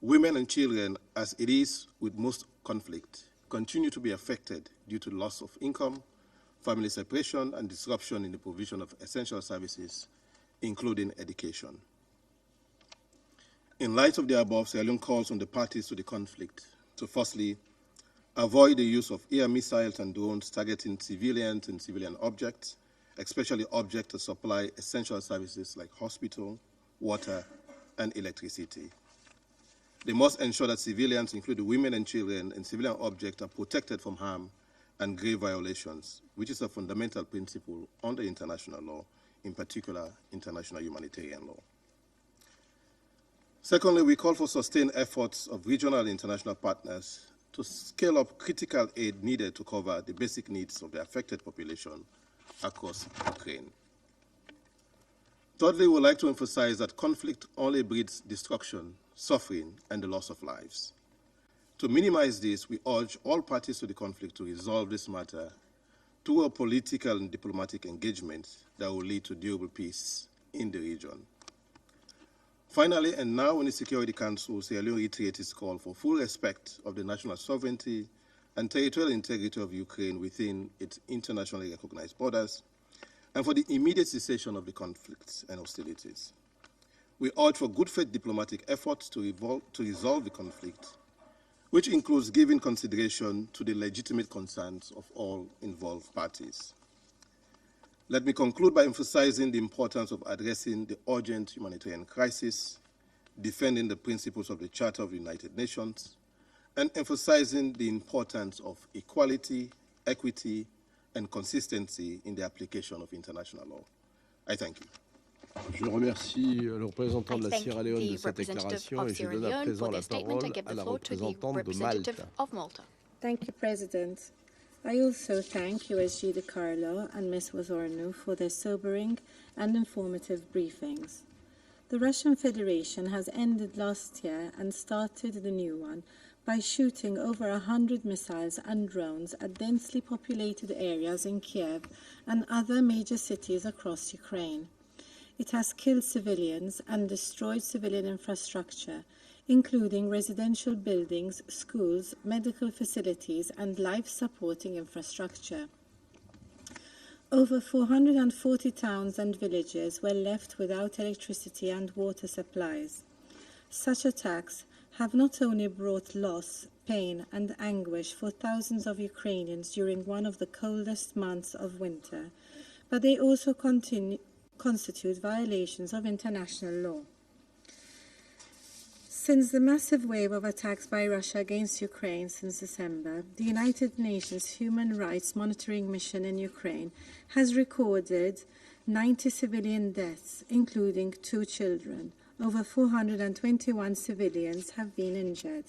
Women and children, as it is with most conflict, continue to be affected due to loss of income, family separation, and disruption in the provision of essential services, including education. In light of the above, Sierra Leone calls on the parties to the conflict to firstly avoid the use of air missiles and drones targeting civilians and civilian objects, especially objects that supply essential services like hospital, water, and electricity. They must ensure that civilians, including women and children, and civilian objects are protected from harm and grave violations, which is a fundamental principle under international law, in particular international humanitarian law. Secondly, we call for sustained efforts of regional and international partners to scale up critical aid needed to cover the basic needs of the affected population across Ukraine. Thirdly, we would like to emphasize that conflict only breeds destruction, suffering, and the loss of lives. To minimize this, we urge all parties to the conflict to resolve this matter through a political and diplomatic engagement that will lead to durable peace in the region. Finally, and now in the Security Council, Sierra Leone reiterates its call for full respect of the national sovereignty and territorial integrity of Ukraine within its internationally recognized borders, and for the immediate cessation of the conflicts and hostilities. We urge for good faith diplomatic efforts to resolve the conflict, which includes giving consideration to the legitimate concerns of all involved parties. Let me conclude by emphasizing the importance of addressing the urgent humanitarian crisis, defending the principles of the Charter of the United Nations, and emphasizing the importance of equality, equity, and consistency in the application of international law. I thank you. Je remercie le représentant de la Sierra Leone de cette déclaration et je donne à présent la parole à la représentante de Malte. Thank you, President. I also thank USG De Carlo and Ms. Wazornu for their sobering and informative briefings. The Russian Federation has ended last year and started the new one by shooting over 100 missiles and drones at densely populated areas in Kiev and other major cities across Ukraine. It has killed civilians and destroyed civilian infrastructure, including residential buildings, schools, medical facilities, and life-supporting infrastructure. Over 440 towns and villages were left without electricity and water supplies. Such attacks have not only brought loss, pain, and anguish for thousands of Ukrainians during one of the coldest months of winter, but they also constitute violations of international law. Since the massive wave of attacks by Russia against Ukraine since December, the United Nations Human Rights Monitoring Mission in Ukraine has recorded 90 civilian deaths, including 2 children. Over 421 civilians have been injured.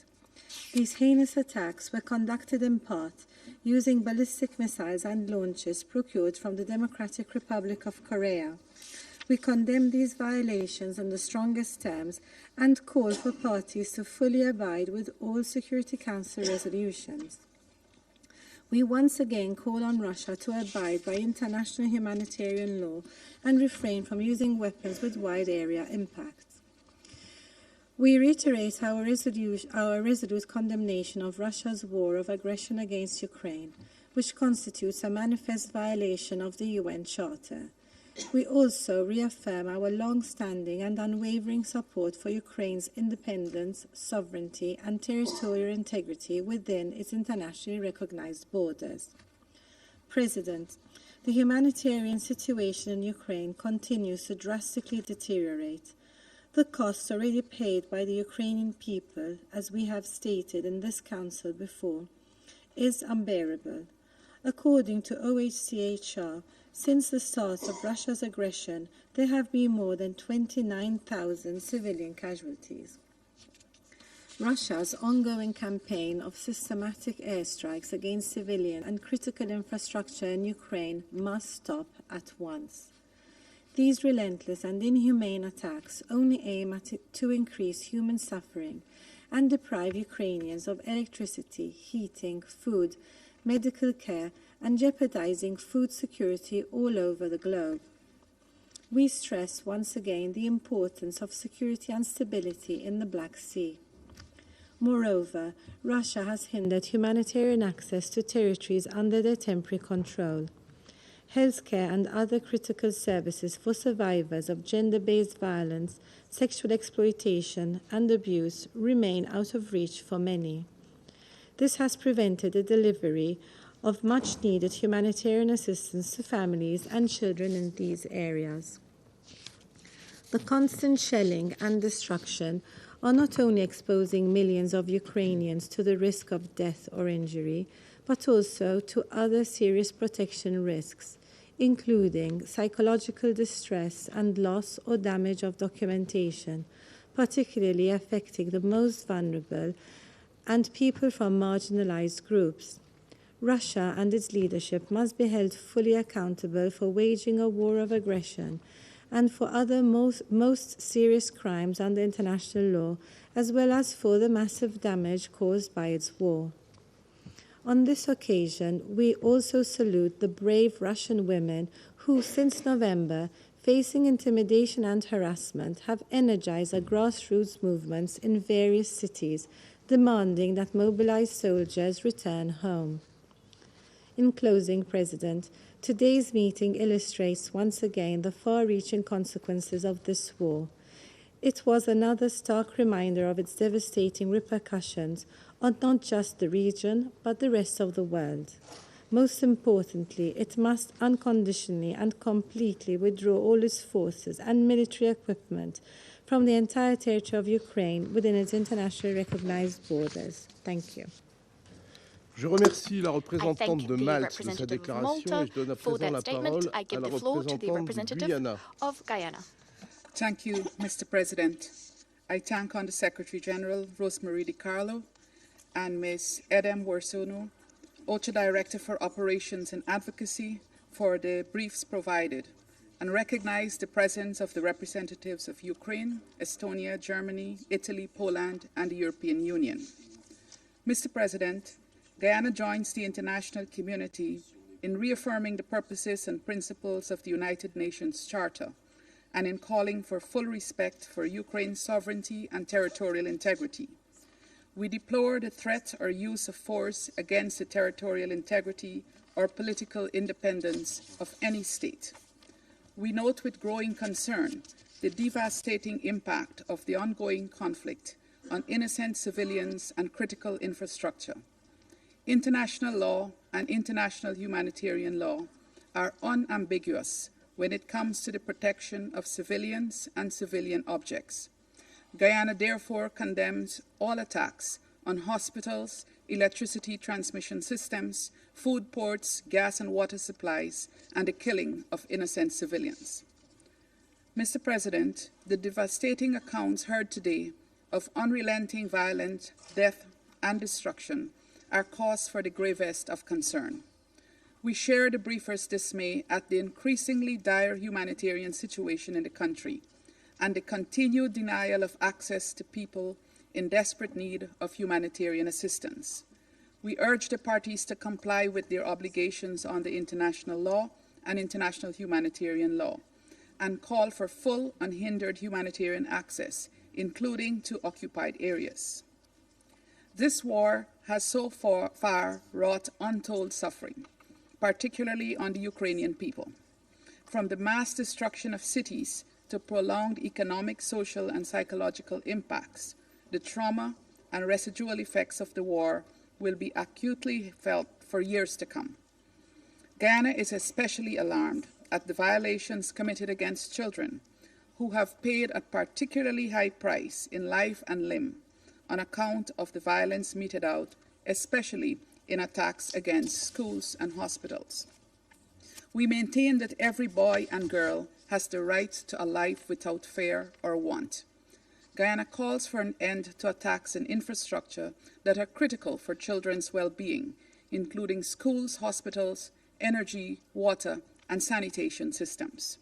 These heinous attacks were conducted in part using ballistic missiles and launchers procured from the Democratic Republic of Korea. We condemn these violations in the strongest terms and call for parties to fully abide with all Security Council resolutions. We once again call on Russia to abide by international humanitarian law and refrain from using weapons with wide area impact. We reiterate our resolute condemnation of Russia's war of aggression against Ukraine, which constitutes a manifest violation of the UN Charter. We also reaffirm our long-standing and unwavering support for Ukraine's independence, sovereignty, and territorial integrity within its internationally recognized borders. President, the humanitarian situation in Ukraine continues to drastically deteriorate. The costs already paid by the Ukrainian people, as we have stated in this Council before, is unbearable. According to OHCHR, since the start of Russia's aggression, there have been more than 29,000 civilian casualties. Russia's ongoing campaign of systematic airstrikes against civilian and critical infrastructure in Ukraine must stop at once. These relentless and inhumane attacks only aim to increase human suffering and deprive Ukrainians of electricity, heating, food, medical care, and jeopardizing food security all over the globe. We stress once again the importance of security and stability in the Black Sea. Moreover, Russia has hindered humanitarian access to territories under their temporary control. Healthcare and other critical services for survivors of gender-based violence, sexual exploitation, and abuse remain out of reach for many. This has prevented the delivery of much-needed humanitarian assistance to families and children in these areas. The constant shelling and destruction are not only exposing millions of Ukrainians to the risk of death or injury, but also to other serious protection risks, including psychological distress and loss or damage of documentation, particularly affecting the most vulnerable and people from marginalized groups. Russia and its leadership must be held fully accountable for waging a war of aggression and for other most serious crimes under international law, as well as for the massive damage caused by its war. On this occasion, we also salute the brave Russian women who, since November, facing intimidation and harassment, have energized a grassroots movements in various cities, demanding that mobilized soldiers return home. In closing, President, today's meeting illustrates once again the far-reaching consequences of this war. It was another stark reminder of its devastating repercussions on not just the region, but the rest of the world. Most importantly, it must unconditionally and completely withdraw all its forces and military equipment from the entire territory of Ukraine within its internationally recognized borders. Thank you. Je remercie la représentante de Malte de sa déclaration et je donne à présent la parole à la représentante du Guyana. Thank you, Mr. President. I thank Under Secretary General Rosemary DiCarlo and Ms. Edem Warsono, OCHA Director for Operations and Advocacy, for the briefs provided, and recognize the presence of the representatives of Ukraine, Estonia, Germany, Italy, Poland, and the European Union. Mr. President, Guyana joins the international community in reaffirming the purposes and principles of the United Nations Charter and in calling for full respect for Ukraine's sovereignty and territorial integrity. We deplore the threat or use of force against the territorial integrity or political independence of any state. We note with growing concern the devastating impact of the ongoing conflict on innocent civilians and critical infrastructure. International law and international humanitarian law are unambiguous when it comes to the protection of civilians and civilian objects. Guyana therefore condemns all attacks on hospitals, electricity transmission systems, food ports, gas and water supplies, and the killing of innocent civilians. Mr. President, the devastating accounts heard today of unrelenting violence, death, and destruction are cause for the gravest of concern. We share the briefer's dismay at the increasingly dire humanitarian situation in the country and the continued denial of access to people in desperate need of humanitarian assistance. We urge the parties to comply with their obligations under international law and international humanitarian law and call for full unhindered humanitarian access, including to occupied areas. This war has so far wrought untold suffering, particularly on the Ukrainian people. From the mass destruction of cities to prolonged economic, social, and psychological impacts, the trauma and residual effects of the war will be acutely felt for years to come. Guyana is especially alarmed at the violations committed against children who have paid a particularly high price in life and limb on account of the violence meted out, especially in attacks against schools and hospitals. We maintain that every boy and girl has the right to a life without fear or want. Guyana calls for an end to attacks in infrastructure that are critical for children's well-being, including schools, hospitals, energy, water, and sanitation systems.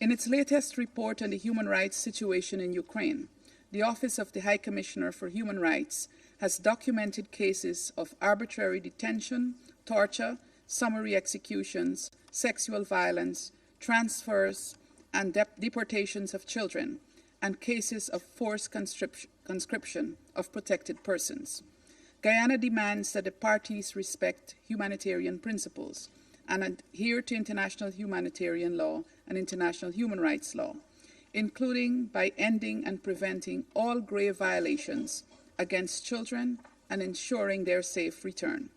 In its latest report on the human rights situation in Ukraine, the Office of the High Commissioner for Human Rights has documented cases of arbitrary detention, torture, summary executions, sexual violence, transfers, and deportations of children, and cases of forced conscription of protected persons. Guyana demands that the parties respect humanitarian principles and adhere to international humanitarian law and international human rights law, including by ending and preventing all grave violations against children and ensuring their safe return.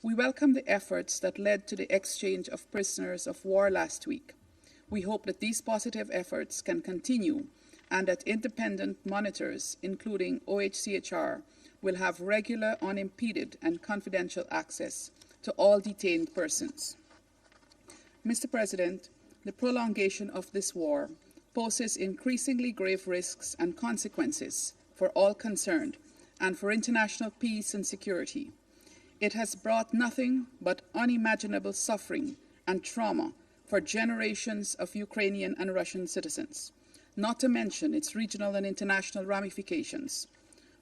We welcome the efforts that led to the exchange of prisoners of war last week. We hope that these positive efforts can continue and that independent monitors, including OHCHR, will have regular, unimpeded, and confidential access to all detained persons. Mr. President, the prolongation of this war poses increasingly grave risks and consequences for all concerned and for international peace and security. It has brought nothing but unimaginable suffering and trauma for generations of Ukrainian and Russian citizens, not to mention its regional and international ramifications.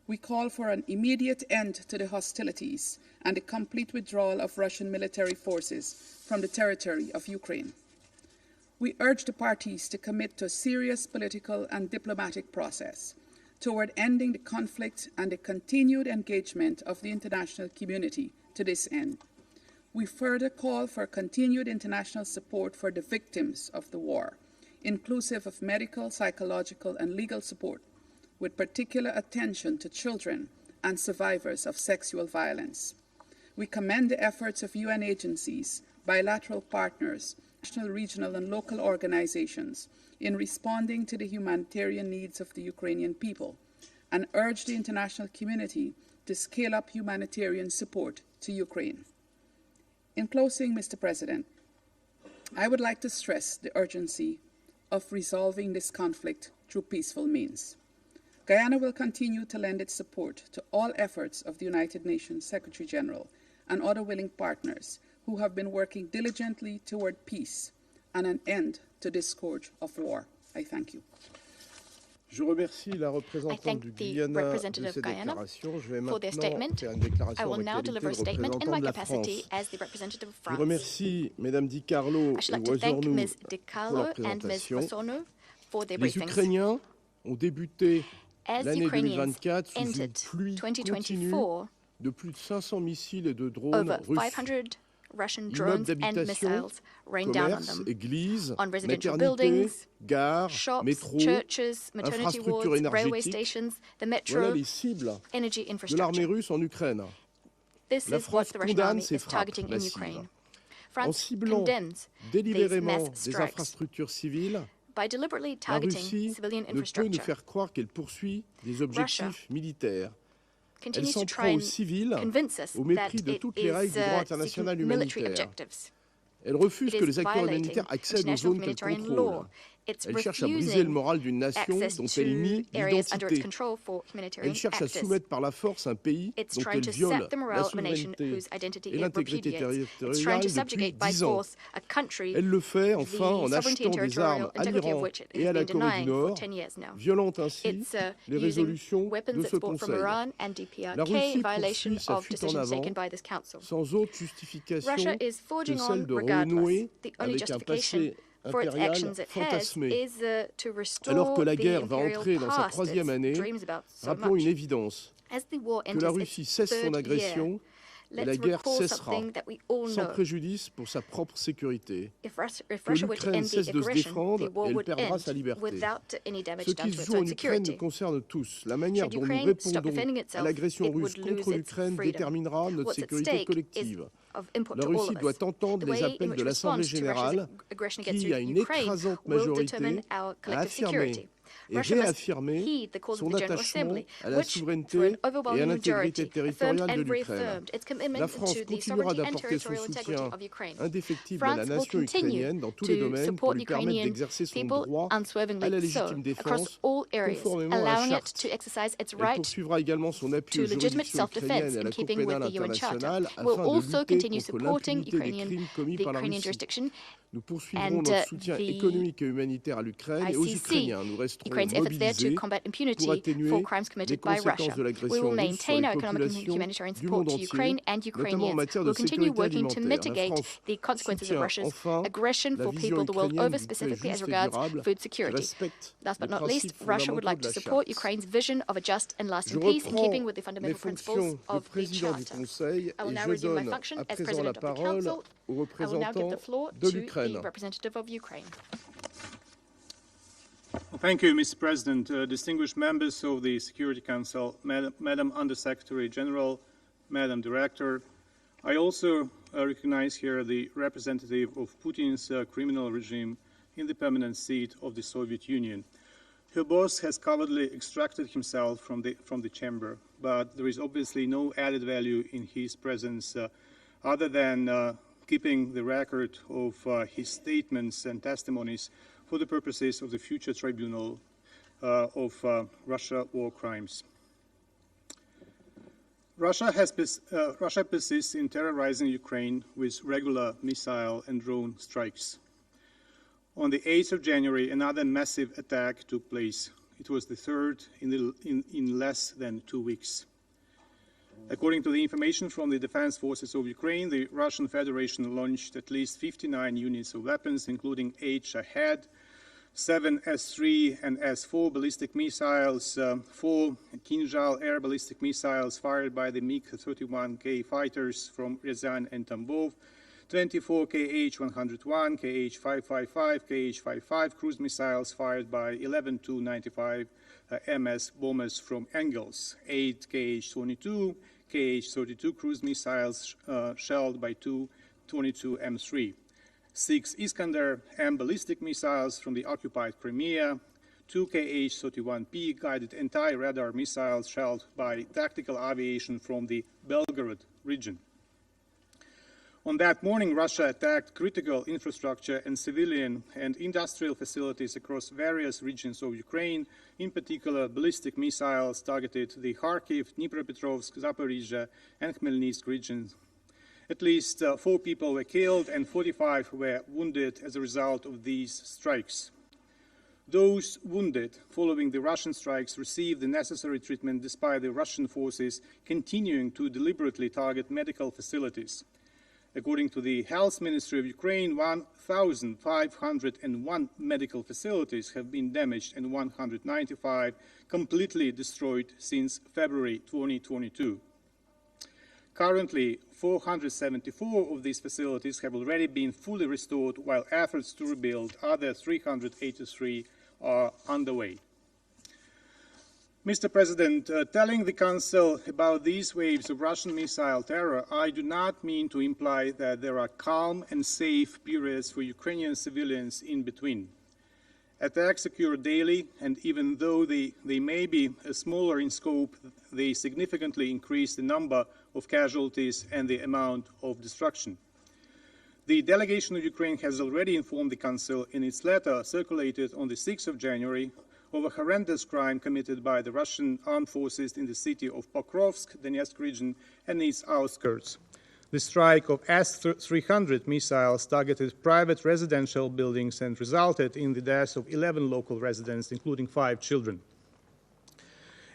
We call for an immediate end to the hostilities and the complete withdrawal of Russian military forces from the territory of Ukraine. We urge the parties to commit to a serious political and diplomatic process toward ending the conflict and the continued engagement of the international community to this end. We further call for continued international support for the victims of the war, inclusive of medical, psychological, and legal support, with particular attention to children and survivors of sexual violence. We commend the efforts of UN agencies, bilateral partners, national, regional, and local organizations in responding to the humanitarian needs of the Ukrainian people, and urge the international community to scale up humanitarian support to Ukraine. In closing, Mr. President, I would like to stress the urgency of resolving this conflict through peaceful means. Guyana will continue to lend its support to all efforts of the United Nations Secretary General and other willing partners who have been working diligently toward peace and an end to this scourge of war. I thank you. Je remercie la représentante du Guyana de cette déclaration. Je vais maintenant faire une déclaration en qualité de représentant de la France. Je remercie Mesdames Di Carlo et Osornou pour leur présentation. Les Ukrainiens ont débuté l'année 2024 sous une pluie continue de plus de 500 missiles et de drones russes. Russian drones and missiles rain down on them, on residential buildings, shops, churches, maternity wards, railway stations, the metro, energy infrastructure. This is what the Russian army is targeting in Ukraine. France condemns these mass strikes by deliberately La targeting Russie civilian ne peut nous infrastructure. faire croire qu'elle poursuit des objectifs militaires. Elle Continues s'en to prend try aux and civils convince us au that mépris de it toutes les règles is du droit international seeking military humanitaire. objectives. Elle refuse It que is les acteurs violating humanitaires accèdent aux international zones qu'elle humanitarian contrôle. law. It's Elle cherche à briser le refusing moral d'une nation access dont elle nie to areas under its l'identité. control for humanitarian Elle cherche à access. soumettre par la force un pays It's dont trying elle to viole set the la morale of a nation souveraineté whose identity et it l'intégrité repudiates. It's trying territoriale to depuis subjugate by 10 ans. force a country, Elle le fait enfin en the sovereignty achetant and des territorial armes à integrity of l'Iran which it et has à la been Corée du denying for Nord, 10 years now. violant ainsi It's les using résolutions weapons de it's ce bought from Conseil. Iran and La DPRK Russie in violation poursuit sa of fuite en decisions avant taken by this council. sans autre justification Russia is que forging on celle de regardless. renouer The only avec un justification passé for its impérial actions it has fantasmé. is to restore Alors que la the guerre va imperial entrer dans sa past troisième it année, dreams about so rappelons much. une évidence, As the war que la enters Russie its cesse son third agression year, et la let's guerre recall cessera, something that we all sans know. préjudice pour sa propre sécurité. If Que Russia were to l'Ukraine end the cesse de se aggression, défendre the war et elle would perdra end sa liberté. without any damage Ce done qui to se its joue en own Ukraine nous security. concerne tous. La manière Should dont nous Ukraine stop répondons defending à itself, l'agression it russe would lose contre its l'Ukraine freedom. déterminera notre What's at sécurité stake is collective. of import La to all Russie of doit us. entendre The les way in appels which de we l'Assemblée respond to Russia's générale aggression against qui, à une Ukraine, écrasante will determine majorité, our a collective affirmé security. et Russia must réaffirmé heed the calls of son the General attachement Assembly, à la which, through souveraineté an et à overwhelming l'intégrité majority, affirmed territoriale de and l'Ukraine. reaffirmed its La commitment France to the continuera sovereignty and d'apporter son territorial integrity soutien of Ukraine. indéfectible à la France will nation continue ukrainienne dans tous les to domaines pour support lui the permettre Ukrainian d'exercer son people droit à la unswervingly so, légitime across défense, all areas, conformément à la allowing it charte. to exercise its Elle right poursuivra également son appui to aux legitimate juridictions ukrainiennes self-defense et à in la Cour keeping with pénale the UN Charter. internationale We'll afin de also lutter continue contre supporting l'impunité des Ukrainian, crimes commis the par la Ukrainian Russie. jurisdiction Nous poursuivrons and notre soutien the économique et humanitaire à l'Ukraine et aux ICC, Ukrainiens. Nous resterons Ukraine's efforts there to mobilisés combat pour impunity atténuer for crimes les committed by conséquences Russia. de We l'agression will russe sur maintain les our economic and populations humanitarian du support monde to entier, Ukraine and notamment en Ukrainians. matière de We'll continue sécurité working to alimentaire. La mitigate France the consequences of soutient Russia's enfin aggression la for vision people the world ukrainienne over, d'une paix specifically as juste et regards durable food qui security. respecte Last but les not least, principes Russia would fondamentaux like de to la support Charte. Ukraine's vision of a just and Je lasting peace in reprends keeping with the mes fundamental principles fonctions de of the président du Charter. Conseil I will et now je resume my donne function à as présent la President of the parole Council. au I will now give the représentant floor de to l'Ukraine. the representative of Ukraine. Thank you, Mr. President. Distinguished members of the Security Council, Madam Undersecretary General, Madam Director, I also recognize here the representative of Putin's criminal regime in the permanent seat of the Soviet Union. Her boss has cowardly extracted himself from the chamber, but there is obviously no added value in his presence other than keeping the record of his statements and testimonies for the purposes of the future tribunal of Russia war crimes. Russia persists in terrorizing Ukraine with regular missile and drone strikes. On the 8th of January, another massive attack took place. It was the third in less than 2 weeks. According to the information from the Defense Forces of Ukraine, the Russian Federation launched at least 59 units of weapons, including 8 Shahed, 7 S-3 and S-4 ballistic missiles, 4 Kinzhal air ballistic missiles fired by the MiG-31K fighters from Ryazan and Tambov, 24 Kh-101, Kh-555, Kh-55 cruise missiles fired by 11 Tu-95 MS bombers from Engels, 8 Kh-22, Kh-32 cruise missiles shelled by 2 22 M3. 6 Iskander M ballistic missiles from the occupied Crimea, 2 Kh-31P guided anti-radar missiles shelled by tactical aviation from the Belgorod region. On that morning, Russia attacked critical infrastructure and civilian and industrial facilities across various regions of Ukraine. In particular, ballistic missiles targeted the Kharkiv, Dnipropetrovsk, Zaporizhia, and Khmelnytsk regions. At least 4 people were killed and 45 were wounded as a result of these strikes. Those wounded following the Russian strikes received the necessary treatment despite the Russian forces continuing to deliberately target medical facilities. According to the Health Ministry of Ukraine, 1,501 medical facilities have been damaged and 195 completely destroyed since February 2022. Currently, 474 of these facilities have already been fully restored, while efforts to rebuild other 383 are underway. Mr. President, telling the Council about these waves of Russian missile terror, I do not mean to imply that there are calm and safe periods for Ukrainian civilians in between. Attacks occur daily, and even though they may be smaller in scope, they significantly increase the number of casualties and the amount of destruction. The delegation of Ukraine has already informed the Council in its letter circulated on the 6th of January of a horrendous crime committed by the Russian armed forces in the city of Pokrovsk, Donetsk region, and its outskirts. The strike of S-300 missiles targeted private residential buildings and resulted in the deaths of 11 local residents, including 5 children.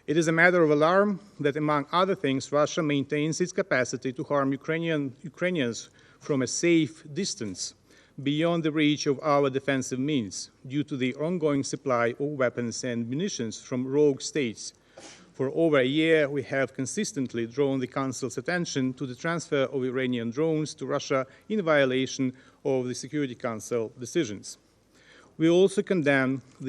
It is a matter of alarm that, among other things, Russia maintains its capacity to harm Ukrainians from a safe distance beyond the reach of our defensive means due to the ongoing supply of weapons and munitions from rogue states. For over a year, we have consistently drawn the Council's attention to the transfer of Iranian drones to Russia in violation of the Security Council decisions. We also condemn in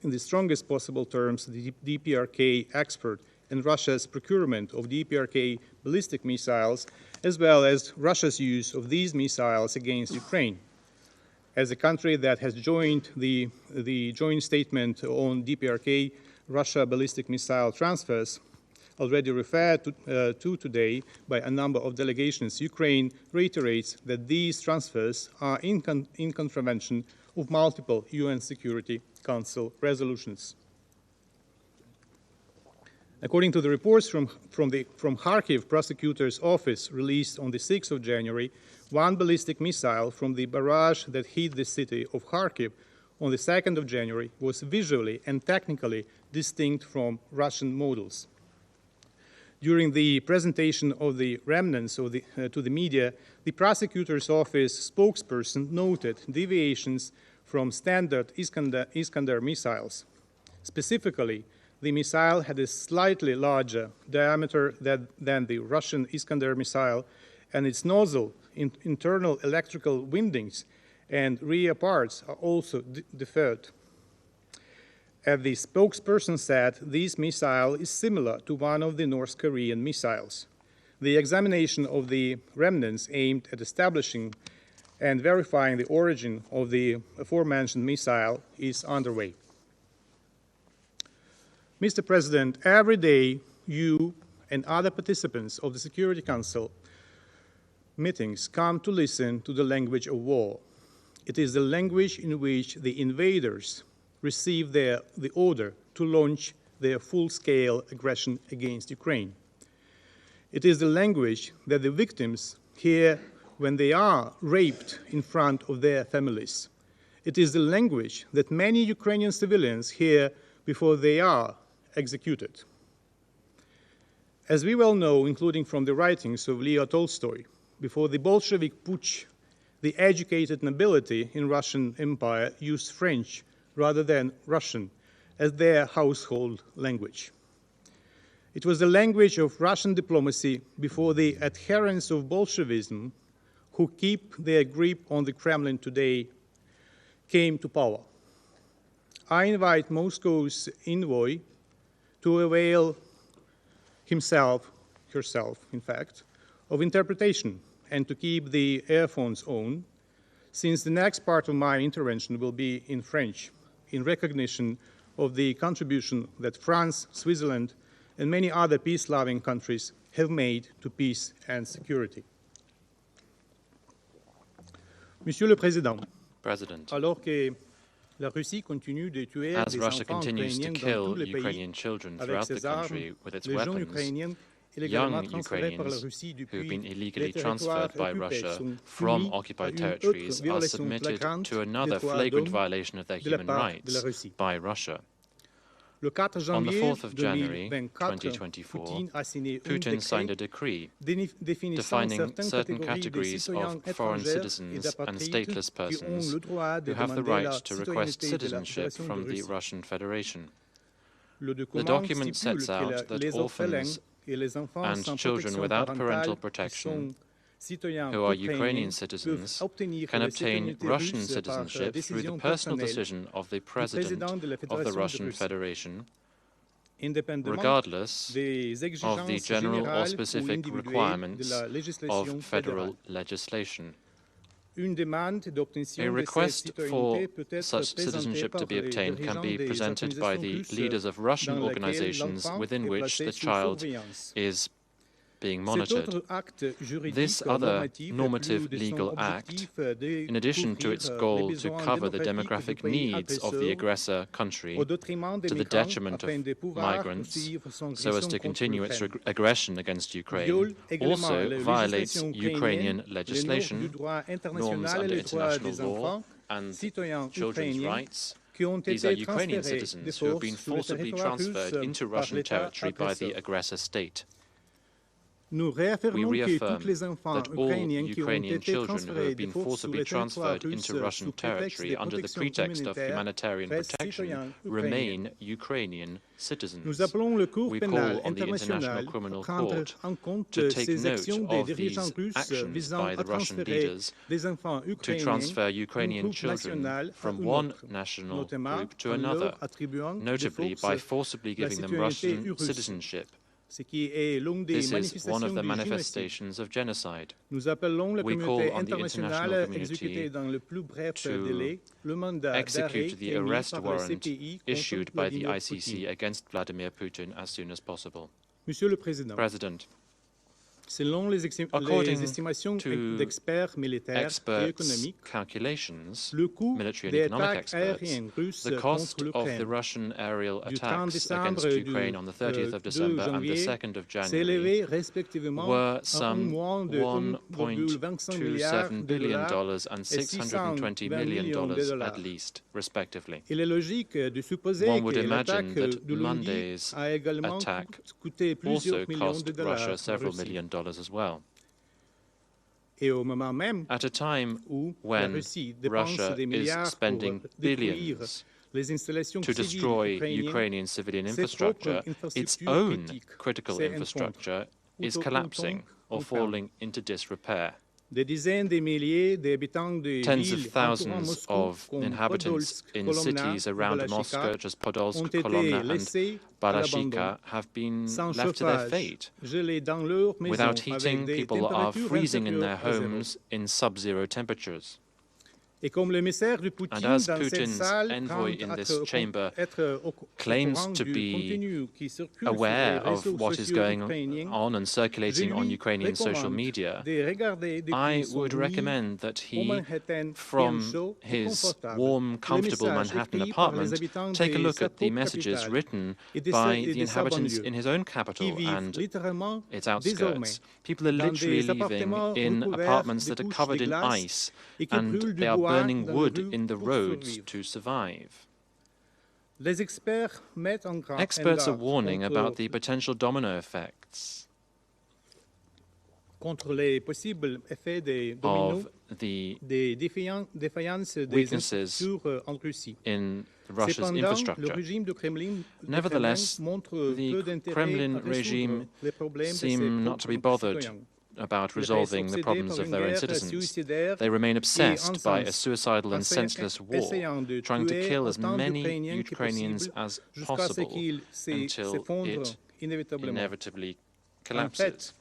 the strongest possible terms the DPRK export and Russia's procurement of DPRK ballistic missiles, as well as Russia's use of these missiles against Ukraine. As a country that has joined the joint statement on DPRK, Russia ballistic missile transfers, already referred to today by a number of delegations, Ukraine reiterates that these transfers are in contravention of multiple UN Security Council resolutions. According to the reports from Kharkiv prosecutor's office released on the 6th of January, one ballistic missile from the barrage that hit the city of Kharkiv on the 2nd of January was visually and technically distinct from Russian models. During the presentation of the remnants to the media, the prosecutor's office spokesperson noted deviations from standard Iskander missiles. Specifically, the missile had a slightly larger diameter than the Russian Iskander missile, and its nozzle, internal electrical windings, and rear parts are also deferred. As the spokesperson said, this missile is similar to one of the North Korean missiles. The examination of the remnants aimed at establishing and verifying the origin of the aforementioned missile is underway. Mr. President, every day you and other participants of the Security Council meetings come to listen to the language of war. It is the language in which the invaders receive the order to launch their full-scale aggression against Ukraine. It is the language that the victims hear when they are raped in front of their families. It is the language that many Ukrainian civilians hear before they are executed. As we well know, including from the writings of Leo Tolstoy, before the Bolshevik putsch, the educated nobility in Russian Empire used French rather than Russian as their household language. It was the language of Russian diplomacy before the adherents of Bolshevism, who keep their grip on the Kremlin today, came to power. I invite Moscow's envoy to avail herself, in fact, of interpretation and to keep the earphones on, since the next part of my intervention will be in French, in recognition of the contribution that France, Switzerland, and many other peace-loving countries have made to peace and security. Monsieur le Président, alors que la Russie continue de tuer as Russia continues to kill Ukrainian children throughout the country with its weapons, young Ukrainians who have been illegally transferred by Russia from occupied territories are submitted to another flagrant violation of their human rights by Russia. On the 4th of January 2024, Putin signed a decree defining certain categories of foreign citizens and stateless persons who have the right to request citizenship from the Russian Federation. The document sets out that orphans and children without parental protection who are Ukrainian citizens can obtain Russian citizenship through the personal decision of the President of the Russian Federation, regardless of the general or specific requirements of federal legislation. A request for such citizenship to be obtained can be presented by the leaders of Russian organizations within which the child is being monitored. This other normative legal act, in addition to its goal to cover the demographic needs of the aggressor country to the detriment of migrants so as to continue its aggression against Ukraine, also violates Ukrainian legislation, norms under international law, and children's rights. These are Ukrainian citizens who have been forcibly transferred into Russian territory by the aggressor state. We reaffirm that all Ukrainian children who have been forcibly transferred into Russian territory under the pretext of humanitarian protection remain Ukrainian citizens. We call on the International Criminal Court to take note of these actions by the Russian leaders to transfer Ukrainian children from one national group to another, notably by forcibly giving them Russian citizenship. This is one of the manifestations of genocide. We call on the international community to execute the arrest warrant issued by the ICC against Vladimir Putin as soon as possible. President, according to experts' calculations, military and economic experts, the cost of the Russian aerial attacks against Ukraine on the 30th of December and the 2nd of January were some $1.27 billion and $620 million at least, respectively. One would imagine that Monday's attack also cost Russia several $million as well. At a time when Russia is spending billions to destroy Ukrainian civilian infrastructure, its own critical infrastructure is collapsing or falling into disrepair. Tens of thousands of inhabitants in cities around Moscow, such as Podolsk, Kolomna and Balashika, have been left to their fate. Without heating, people are freezing in their homes in sub-zero temperatures. And as Putin's envoy in this chamber claims to be aware of what is going on and circulating on Ukrainian social media, I would recommend that he, from his warm, comfortable Manhattan apartment, take a look at the messages written by the inhabitants in his own capital and its outskirts. People are literally living in apartments that are covered in ice, and they are burning wood in the roads to survive. Experts are warning about the potential domino effects of the weaknesses in Russia's infrastructure. Nevertheless, the Kremlin regime seem not to be bothered about resolving the problems of their own citizens. They remain obsessed by a suicidal and senseless war, trying to kill as many Ukrainians as possible until it inevitably collapses.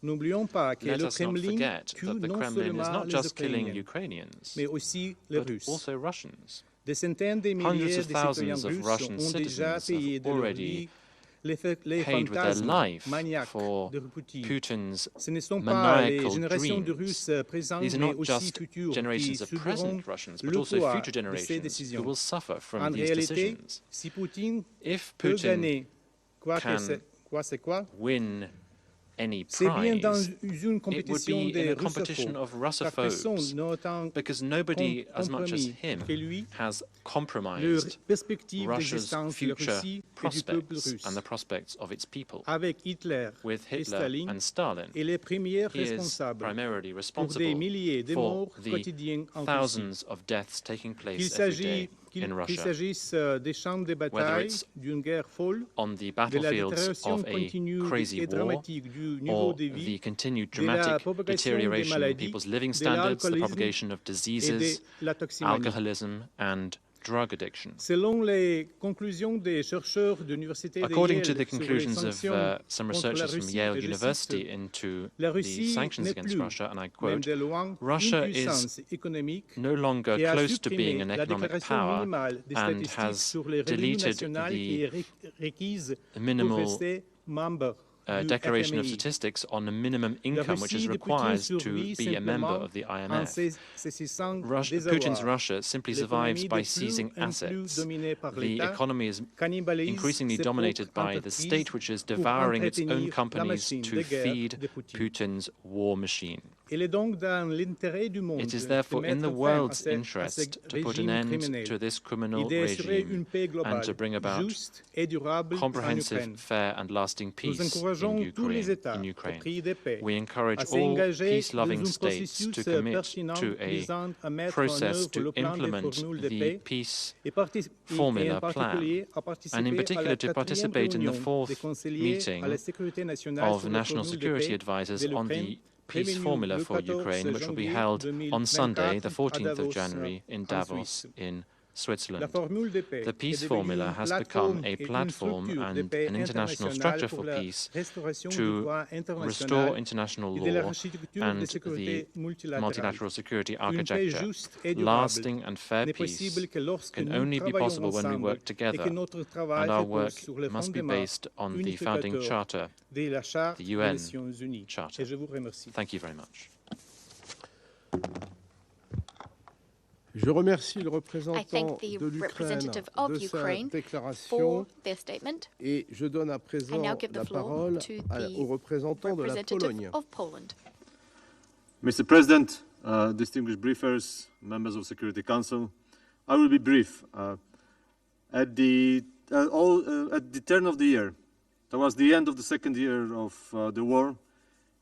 Let us not forget that the Kremlin is not just killing Ukrainians, but also Russians. Hundreds of thousands of Russian citizens have already paid with their life for Putin's maniacal dreams. These are not just generations of present Russians, but also future generations who will suffer from these decisions. If Putin can win any prize, it would be in a competition of Russophobes, because nobody as much as him has compromised Russia's future prospects and the prospects of its people. With Hitler and Stalin, he is primarily responsible for the thousands of deaths taking place every day in Russia, whether it's on the battlefields of a crazy war or the continued dramatic deterioration in people's living standards, the propagation of diseases, alcoholism, and drug addiction. According to the conclusions of some researchers from Yale University into the sanctions against Russia, and I quote, Russia is no longer close to being an economic power and has deleted the minimal declaration of statistics on a minimum income which is required to be a member of the IMF. Putin's Russia simply survives by seizing assets. The economy is increasingly dominated by the state, which is devouring its own companies to feed Putin's war machine. It is therefore in the world's interest to put an end to this criminal regime and to bring about comprehensive, fair and lasting peace in Ukraine. We encourage all peace-loving states to commit to a process to implement the peace formula plan, and in particular to participate in the fourth meeting of National Security Advisors on the peace formula for Ukraine, which will be held on Sunday, the 14th of January, in Davos, in Switzerland. The peace formula has become a platform and an international structure for peace to restore international law and the multilateral security architecture. Lasting and fair peace can only be possible when we work together, and our work must be based on the founding charter, the UN Charter. Thank you very much. Je remercie le I représentant thank the de representative l'Ukraine of de sa Ukraine déclaration for their statement. et je donne à présent I now give the la floor parole to au the représentant de la representative Pologne. of Poland. Mr. President, distinguished briefers, members of Security Council, I will be brief. At the turn of the year, towards the end of the second year of the war,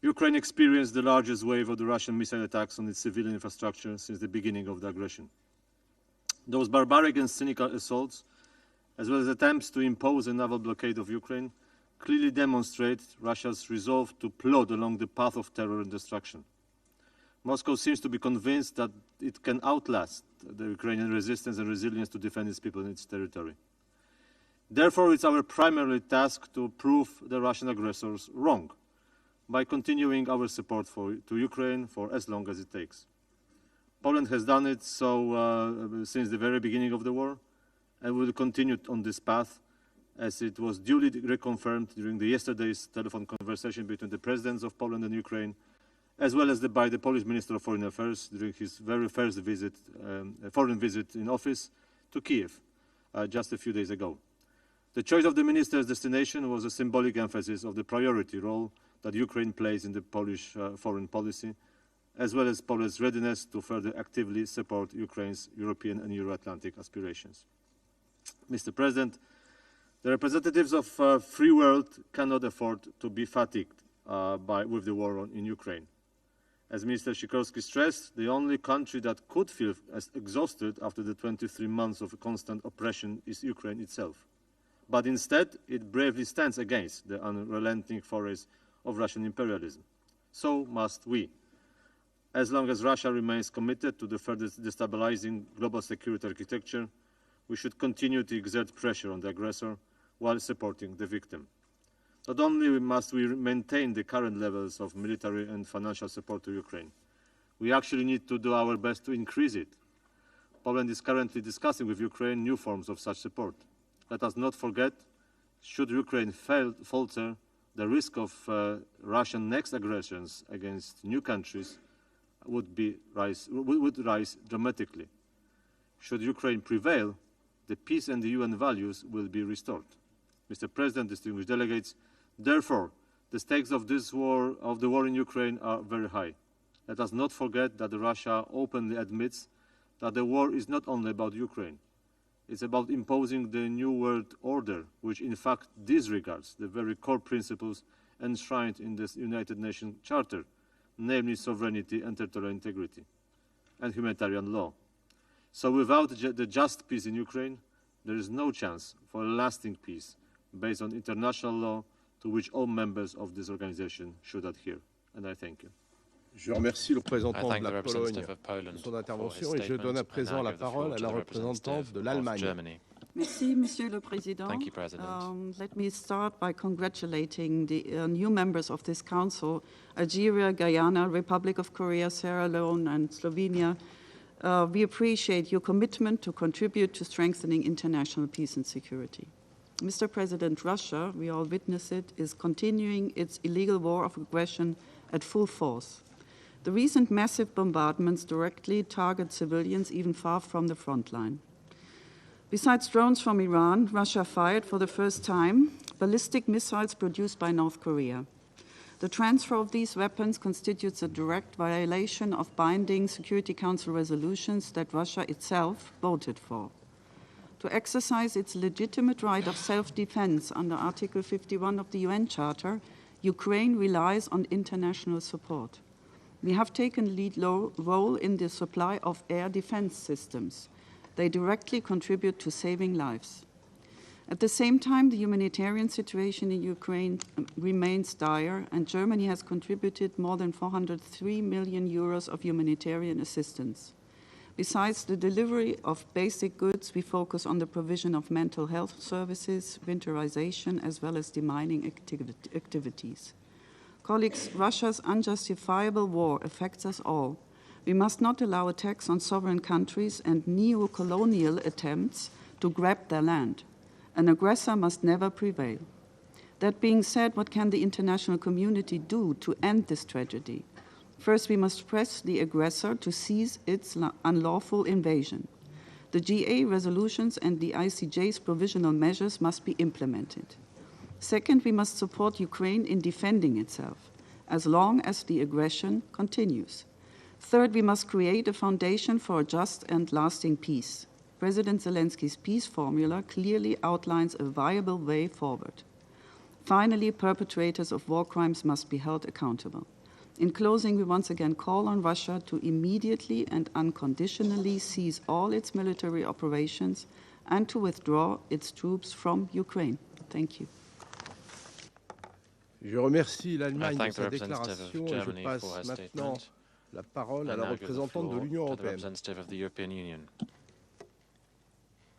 Ukraine experienced the largest wave of the Russian missile attacks on its civilian infrastructure since the beginning of the aggression. Those barbaric and cynical assaults, as well as attempts to impose a naval blockade of Ukraine, clearly demonstrate Russia's resolve to plod along the path of terror and destruction. Moscow seems to be convinced that it can outlast the Ukrainian resistance and resilience to defend its people and its territory. Therefore, it's our primary task to prove the Russian aggressors wrong by continuing our support to Ukraine for as long as it takes. Poland has done it so since the very beginning of the war, and will continue on this path, as it was duly reconfirmed during yesterday's telephone conversation between the presidents of Poland and Ukraine, as well as by the Polish Minister of Foreign Affairs during his very first foreign visit in office to Kiev just a few days ago. The choice of the minister's destination was a symbolic emphasis of the priority role that Ukraine plays in the Polish foreign policy, as well as Poland's readiness to further actively support Ukraine's European and Euro-Atlantic aspirations. Mr. President, the representatives of free world cannot afford to be fatigued with the war in Ukraine. As Minister Sikorski stressed, the only country that could feel as exhausted after the 23 months of constant oppression is Ukraine itself. But instead, it bravely stands against the unrelenting forays of Russian imperialism. So must we. As long as Russia remains committed to the further destabilizing global security architecture, we should continue to exert pressure on the aggressor while supporting the victim. Not only must we maintain the current levels of military and financial support to Ukraine, we actually need to do our best to increase it. Poland is currently discussing with Ukraine new forms of such support. Let us not forget, should Ukraine falter, the risk of Russian next aggressions against new countries would rise dramatically. Should Ukraine prevail, the peace and the UN values will be restored. Mr. President, distinguished delegates, therefore, the stakes of the war in Ukraine are very high. Let us not forget that Russia openly admits that the war is not only about Ukraine. It's about imposing the new world order, which in fact disregards the very core principles enshrined in the United Nations Charter, namely sovereignty and territorial integrity, and humanitarian law. So without the just peace in Ukraine, there is no chance for a lasting peace based on international law to which all members of this organization should adhere. And I thank you. Je remercie le représentant de la Pologne pour son intervention et je donne à présent la parole à la représentante de l'Allemagne. Merci, Monsieur le Président. Thank you, President. Let me start by congratulating the new members of this Council, Algeria, Guyana, Republic of Korea, Sierra Leone, and Slovenia. We appreciate your commitment to contribute to strengthening international peace and security. Mr. President, Russia, we all witness it, is continuing its illegal war of aggression at full force. The recent massive bombardments directly target civilians even far from the front line. Besides drones from Iran, Russia fired for the first time ballistic missiles produced by North Korea. The transfer of these weapons constitutes a direct violation of binding Security Council resolutions that Russia itself voted for. To exercise its legitimate right of self-defense under Article 51 of the UN Charter, Ukraine relies on international support. We have taken a lead role in the supply of air defense systems. They directly contribute to saving lives. At the same time, the humanitarian situation in Ukraine remains dire, and Germany has contributed more than 403 million euros of humanitarian assistance. Besides the delivery of basic goods, we focus on the provision of mental health services, winterization, as well as demining activities. Colleagues, Russia's unjustifiable war affects us all. We must not allow attacks on sovereign countries and neo-colonial attempts to grab their land. An aggressor must never prevail. That being said, what can the international community do to end this tragedy? First, we must press the aggressor to cease its unlawful invasion. The GA resolutions and the ICJ's provisional measures must be implemented. Second, we must support Ukraine in defending itself, as long as the aggression continues. Third, we must create a foundation for a just and lasting peace. President Zelensky's peace formula clearly outlines a viable way forward. Finally, perpetrators of war crimes must be held accountable. In closing, we once again call on Russia to immediately and unconditionally cease all its military operations and to withdraw its troops from Ukraine. Thank you. Je remercie l'Allemagne pour sa déclaration et je passe maintenant la parole à la représentante de l'Union européenne.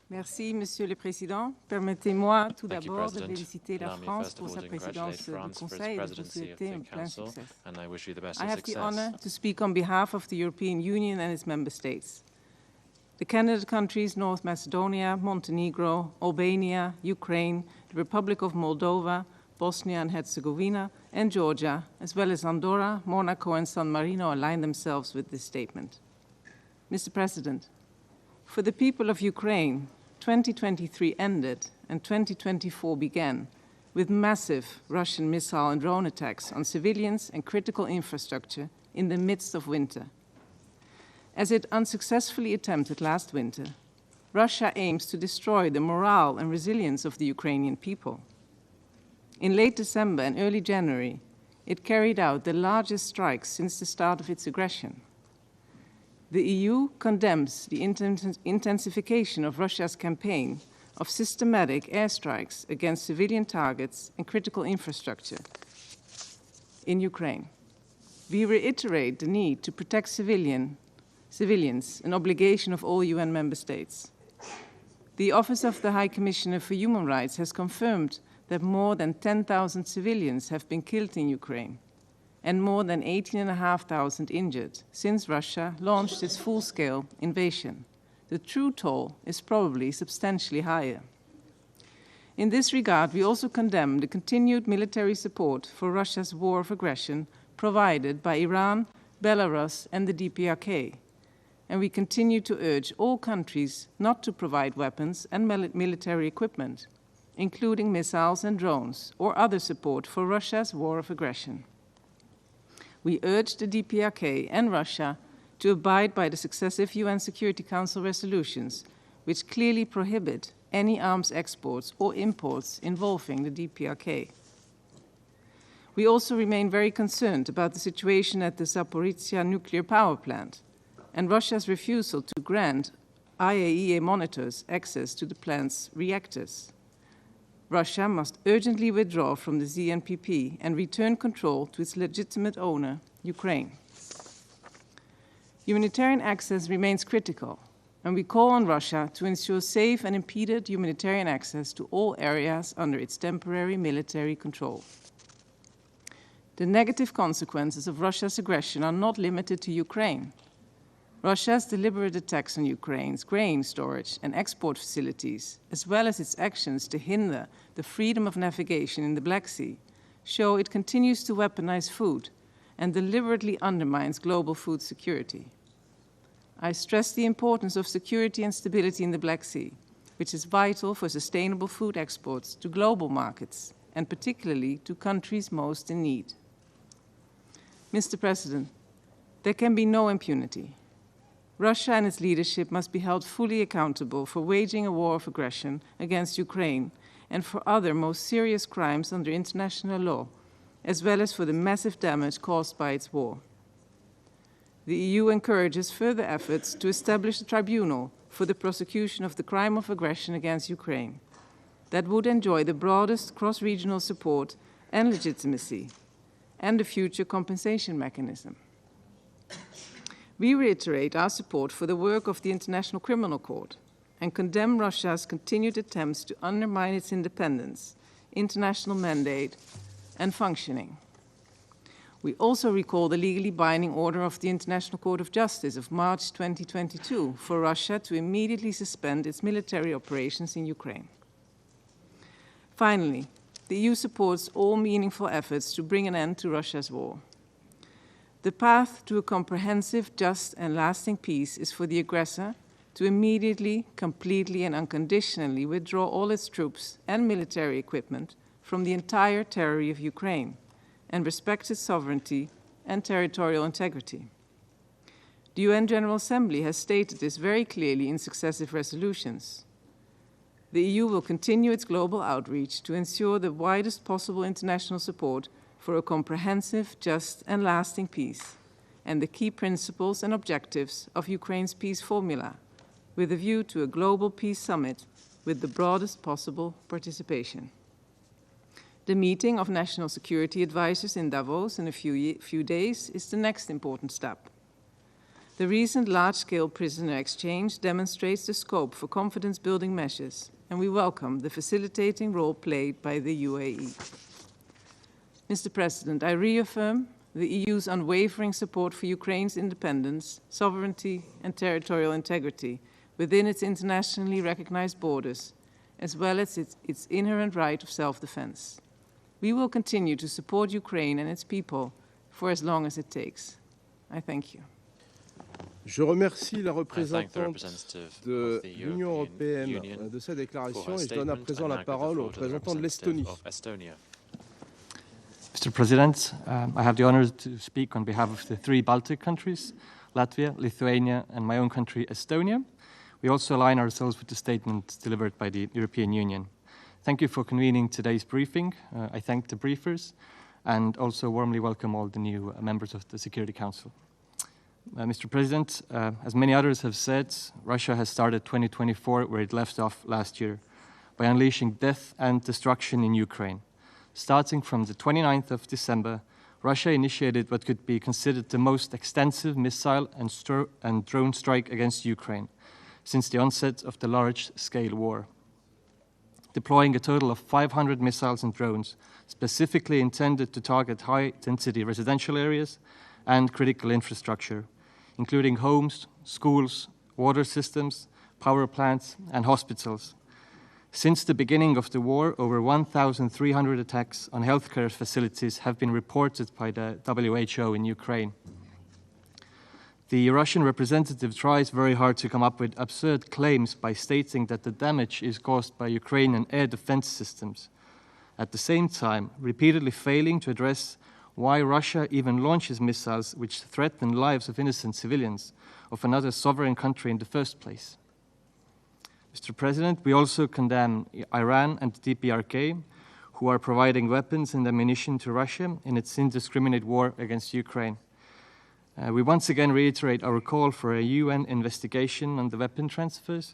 Merci, Monsieur le Président. Permettez-moi tout d'abord de féliciter la France pour sa présidence du Conseil et de vous souhaiter un plein succès. I have the honor to speak on behalf of the European Union and its member states. The candidate countries North Macedonia, Montenegro, Albania, Ukraine, the Republic of Moldova, Bosnia and Herzegovina, and Georgia, as well as Andorra, Monaco, and San Marino align themselves with this statement. Mr. President, for the people of Ukraine, 2023 ended and 2024 began with massive Russian missile and drone attacks on civilians and critical infrastructure in the midst of winter. As it unsuccessfully attempted last winter, Russia aims to destroy the morale and resilience of the Ukrainian people. In late December and early January, it carried out the largest strikes since the start of its aggression. The EU condemns the intensification of Russia's campaign of systematic airstrikes against civilian targets and critical infrastructure in Ukraine. We reiterate the need to protect civilians, an obligation of all UN member states. The Office of the High Commissioner for Human Rights has confirmed that more than 10,000 civilians have been killed in Ukraine and more than 18,500 injured since Russia launched its full-scale invasion. The true toll is probably substantially higher. In this regard, we also condemn the continued military support for Russia's war of aggression provided by Iran, Belarus, and the DPRK, and we continue to urge all countries not to provide weapons and military equipment, including missiles and drones, or other support for Russia's war of aggression. We urge the DPRK and Russia to abide by the successive UN Security Council resolutions, which clearly prohibit any arms exports or imports involving the DPRK. We also remain very concerned about the situation at the Zaporizhzhia nuclear power plant and Russia's refusal to grant IAEA monitors access to the plant's reactors. Russia must urgently withdraw from the ZNPP and return control to its legitimate owner, Ukraine. Humanitarian access remains critical, and we call on Russia to ensure safe and unimpeded humanitarian access to all areas under its temporary military control. The negative consequences of Russia's aggression are not limited to Ukraine. Russia's deliberate attacks on Ukraine's grain storage and export facilities, as well as its actions to hinder the freedom of navigation in the Black Sea, show it continues to weaponize food and deliberately undermines global food security. I stress the importance of security and stability in the Black Sea, which is vital for sustainable food exports to global markets, and particularly to countries most in need. Mr. President, there can be no impunity. Russia and its leadership must be held fully accountable for waging a war of aggression against Ukraine and for other most serious crimes under international law, as well as for the massive damage caused by its war. The EU encourages further efforts to establish a tribunal for the prosecution of the crime of aggression against Ukraine that would enjoy the broadest cross-regional support and legitimacy, and a future compensation mechanism. We reiterate our support for the work of the International Criminal Court and condemn Russia's continued attempts to undermine its independence, international mandate, and functioning. We also recall the legally binding order of the International Court of Justice of March 2022 for Russia to immediately suspend its military operations in Ukraine. Finally, the EU supports all meaningful efforts to bring an end to Russia's war. The path to a comprehensive, just, and lasting peace is for the aggressor to immediately, completely, and unconditionally withdraw all its troops and military equipment from the entire territory of Ukraine and respect its sovereignty and territorial integrity. The UN General Assembly has stated this very clearly in successive resolutions. The EU will continue its global outreach to ensure the widest possible international support for a comprehensive, just, and lasting peace, and the key principles and objectives of Ukraine's peace formula, with a view to a global peace summit with the broadest possible participation. The meeting of national security advisors in Davos in a few days is the next important step. The recent large-scale prisoner exchange demonstrates the scope for confidence-building measures, and we welcome the facilitating role played by the UAE. Mr. President, I reaffirm the EU's unwavering support for Ukraine's independence, sovereignty, and territorial integrity within its internationally recognized borders, as well as its inherent right of self-defense. We will continue to support Ukraine and its people for as long as it takes. I thank you. Je remercie la représentante de l'Union européenne de cette déclaration et je donne à présent la parole au représentant de l'Estonie. Mr. President, I have the honor to speak on behalf of the 3 Baltic countries, Latvia, Lithuania, and my own country, Estonia. We also align ourselves with the statement delivered by the European Union. Thank you for convening today's briefing. I thank the briefers and also warmly welcome all the new members of the Security Council. Mr. President, as many others have said, Russia has started 2024 where it left off last year by unleashing death and destruction in Ukraine. Starting from the 29th of December, Russia initiated what could be considered the most extensive missile and drone strike against Ukraine since the onset of the large-scale war, deploying a total of 500 missiles and drones specifically intended to target high-density residential areas and critical infrastructure, including homes, schools, water systems, power plants, and hospitals. Since the beginning of the war, over 1,300 attacks on healthcare facilities have been reported by the WHO in Ukraine. The Russian representative tries very hard to come up with absurd claims by stating that the damage is caused by Ukrainian air defense systems, at the same time repeatedly failing to address why Russia even launches missiles which threaten lives of innocent civilians of another sovereign country in the first place. Mr. President, we also condemn Iran and the DPRK, who are providing weapons and ammunition to Russia in its indiscriminate war against Ukraine. We once again reiterate our call for a UN investigation on the weapon transfers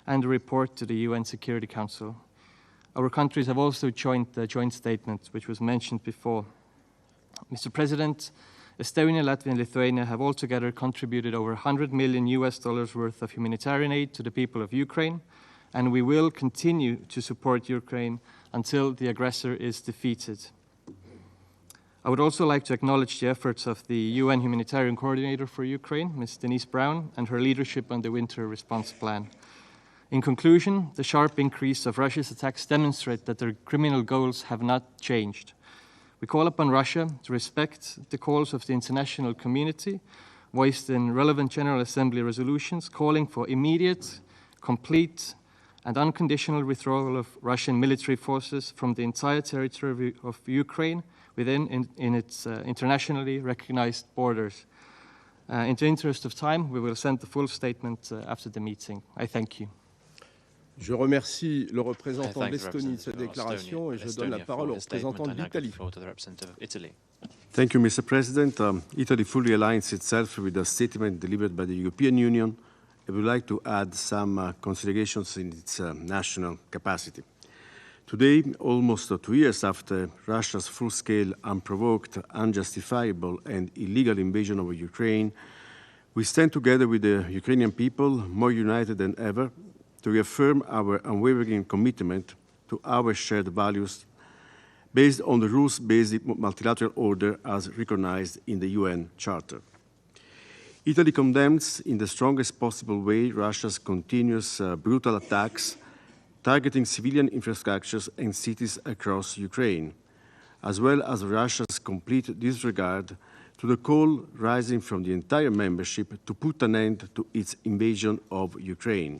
and a report to the UN Security Council. Our countries have also joined the joint statement, which was mentioned before. Mr. President, Estonia, Latvia, and Lithuania have altogether contributed over $100 million worth of humanitarian aid to the people of Ukraine, and we will continue to support Ukraine until the aggressor is defeated. I would also like to acknowledge the efforts of the UN Humanitarian Coordinator for Ukraine, Ms. Denise Brown, and her leadership on the winter response plan. In conclusion, the sharp increase of Russia's attacks demonstrate that their criminal goals have not changed. We call upon Russia to respect the calls of the international community, voiced in relevant General Assembly resolutions, calling for immediate, complete, and unconditional withdrawal of Russian military forces from the entire territory of Ukraine within its internationally recognized borders. In the interest of time, we will send the full statement after the meeting. I thank you. Je remercie le représentant de l'Estonie de cette déclaration et je donne la parole au représentant de l'Italie. Thank you, Mr. President. Italy fully aligns itself with the statement delivered by the European Union and would like to add some considerations in its national capacity. Today, almost 2 years after Russia's full-scale, unprovoked, unjustifiable and illegal invasion of Ukraine, we stand together with the Ukrainian people, more united than ever, to reaffirm our unwavering commitment to our shared values based on the rules-based multilateral order as recognized in the UN Charter. Italy condemns in the strongest possible way Russia's continuous brutal attacks targeting civilian infrastructures and cities across Ukraine, as well as Russia's complete disregard to the call rising from the entire membership to put an end to its invasion of Ukraine.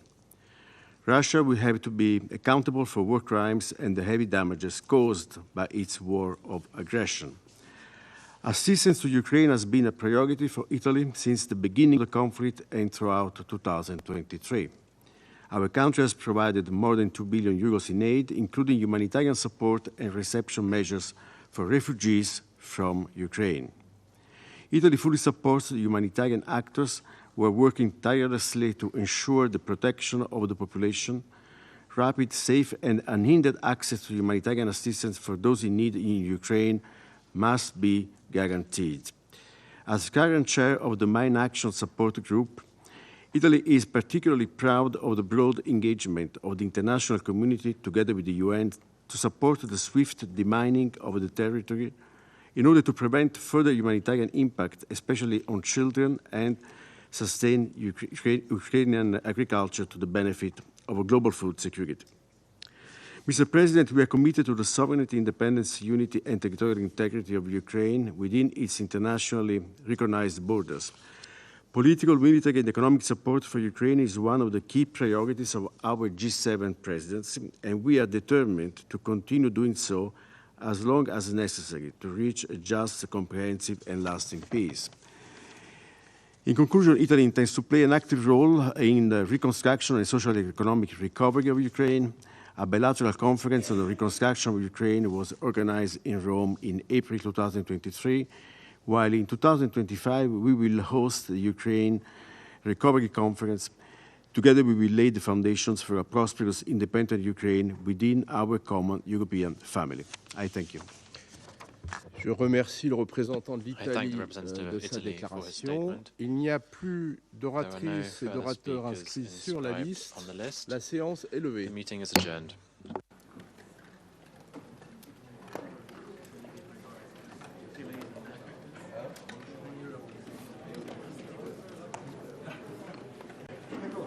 Russia will have to be accountable for war crimes and the heavy damages caused by its war of aggression. Assistance to Ukraine has been a priority for Italy since the beginning of the conflict and throughout 2023. Our country has provided more than 2 billion euros in aid, including humanitarian support and reception measures for refugees from Ukraine. Italy fully supports the humanitarian actors who are working tirelessly to ensure the protection of the population. Rapid, safe, and unhindered access to humanitarian assistance for those in need in Ukraine must be guaranteed. As current chair of the Main Action Support Group, Italy is particularly proud of the broad engagement of the international community together with the UN to support the swift demining of the territory in order to prevent further humanitarian impact, especially on children, and sustain Ukrainian agriculture to the benefit of global food security. Mr. President, we are committed to the sovereignty, independence, unity, and territorial integrity of Ukraine within its internationally recognized borders. Political, military, and economic support for Ukraine is one of the key priorities of our G7 presidency, and we are determined to continue doing so as long as necessary to reach a just, comprehensive, and lasting peace. In conclusion, Italy intends to play an active role in the reconstruction and social and economic recovery of Ukraine. A bilateral conference on the reconstruction of Ukraine was organized in Rome in April 2023, while in 2025 we will host the Ukraine Recovery Conference. Together we will lay the foundations for a prosperous, independent Ukraine within our common European family. I thank you. Je remercie le représentant de l'Italie de sa déclaration. Il n'y a plus d'oratrices et d'orateurs inscrits sur la liste. La séance est levée.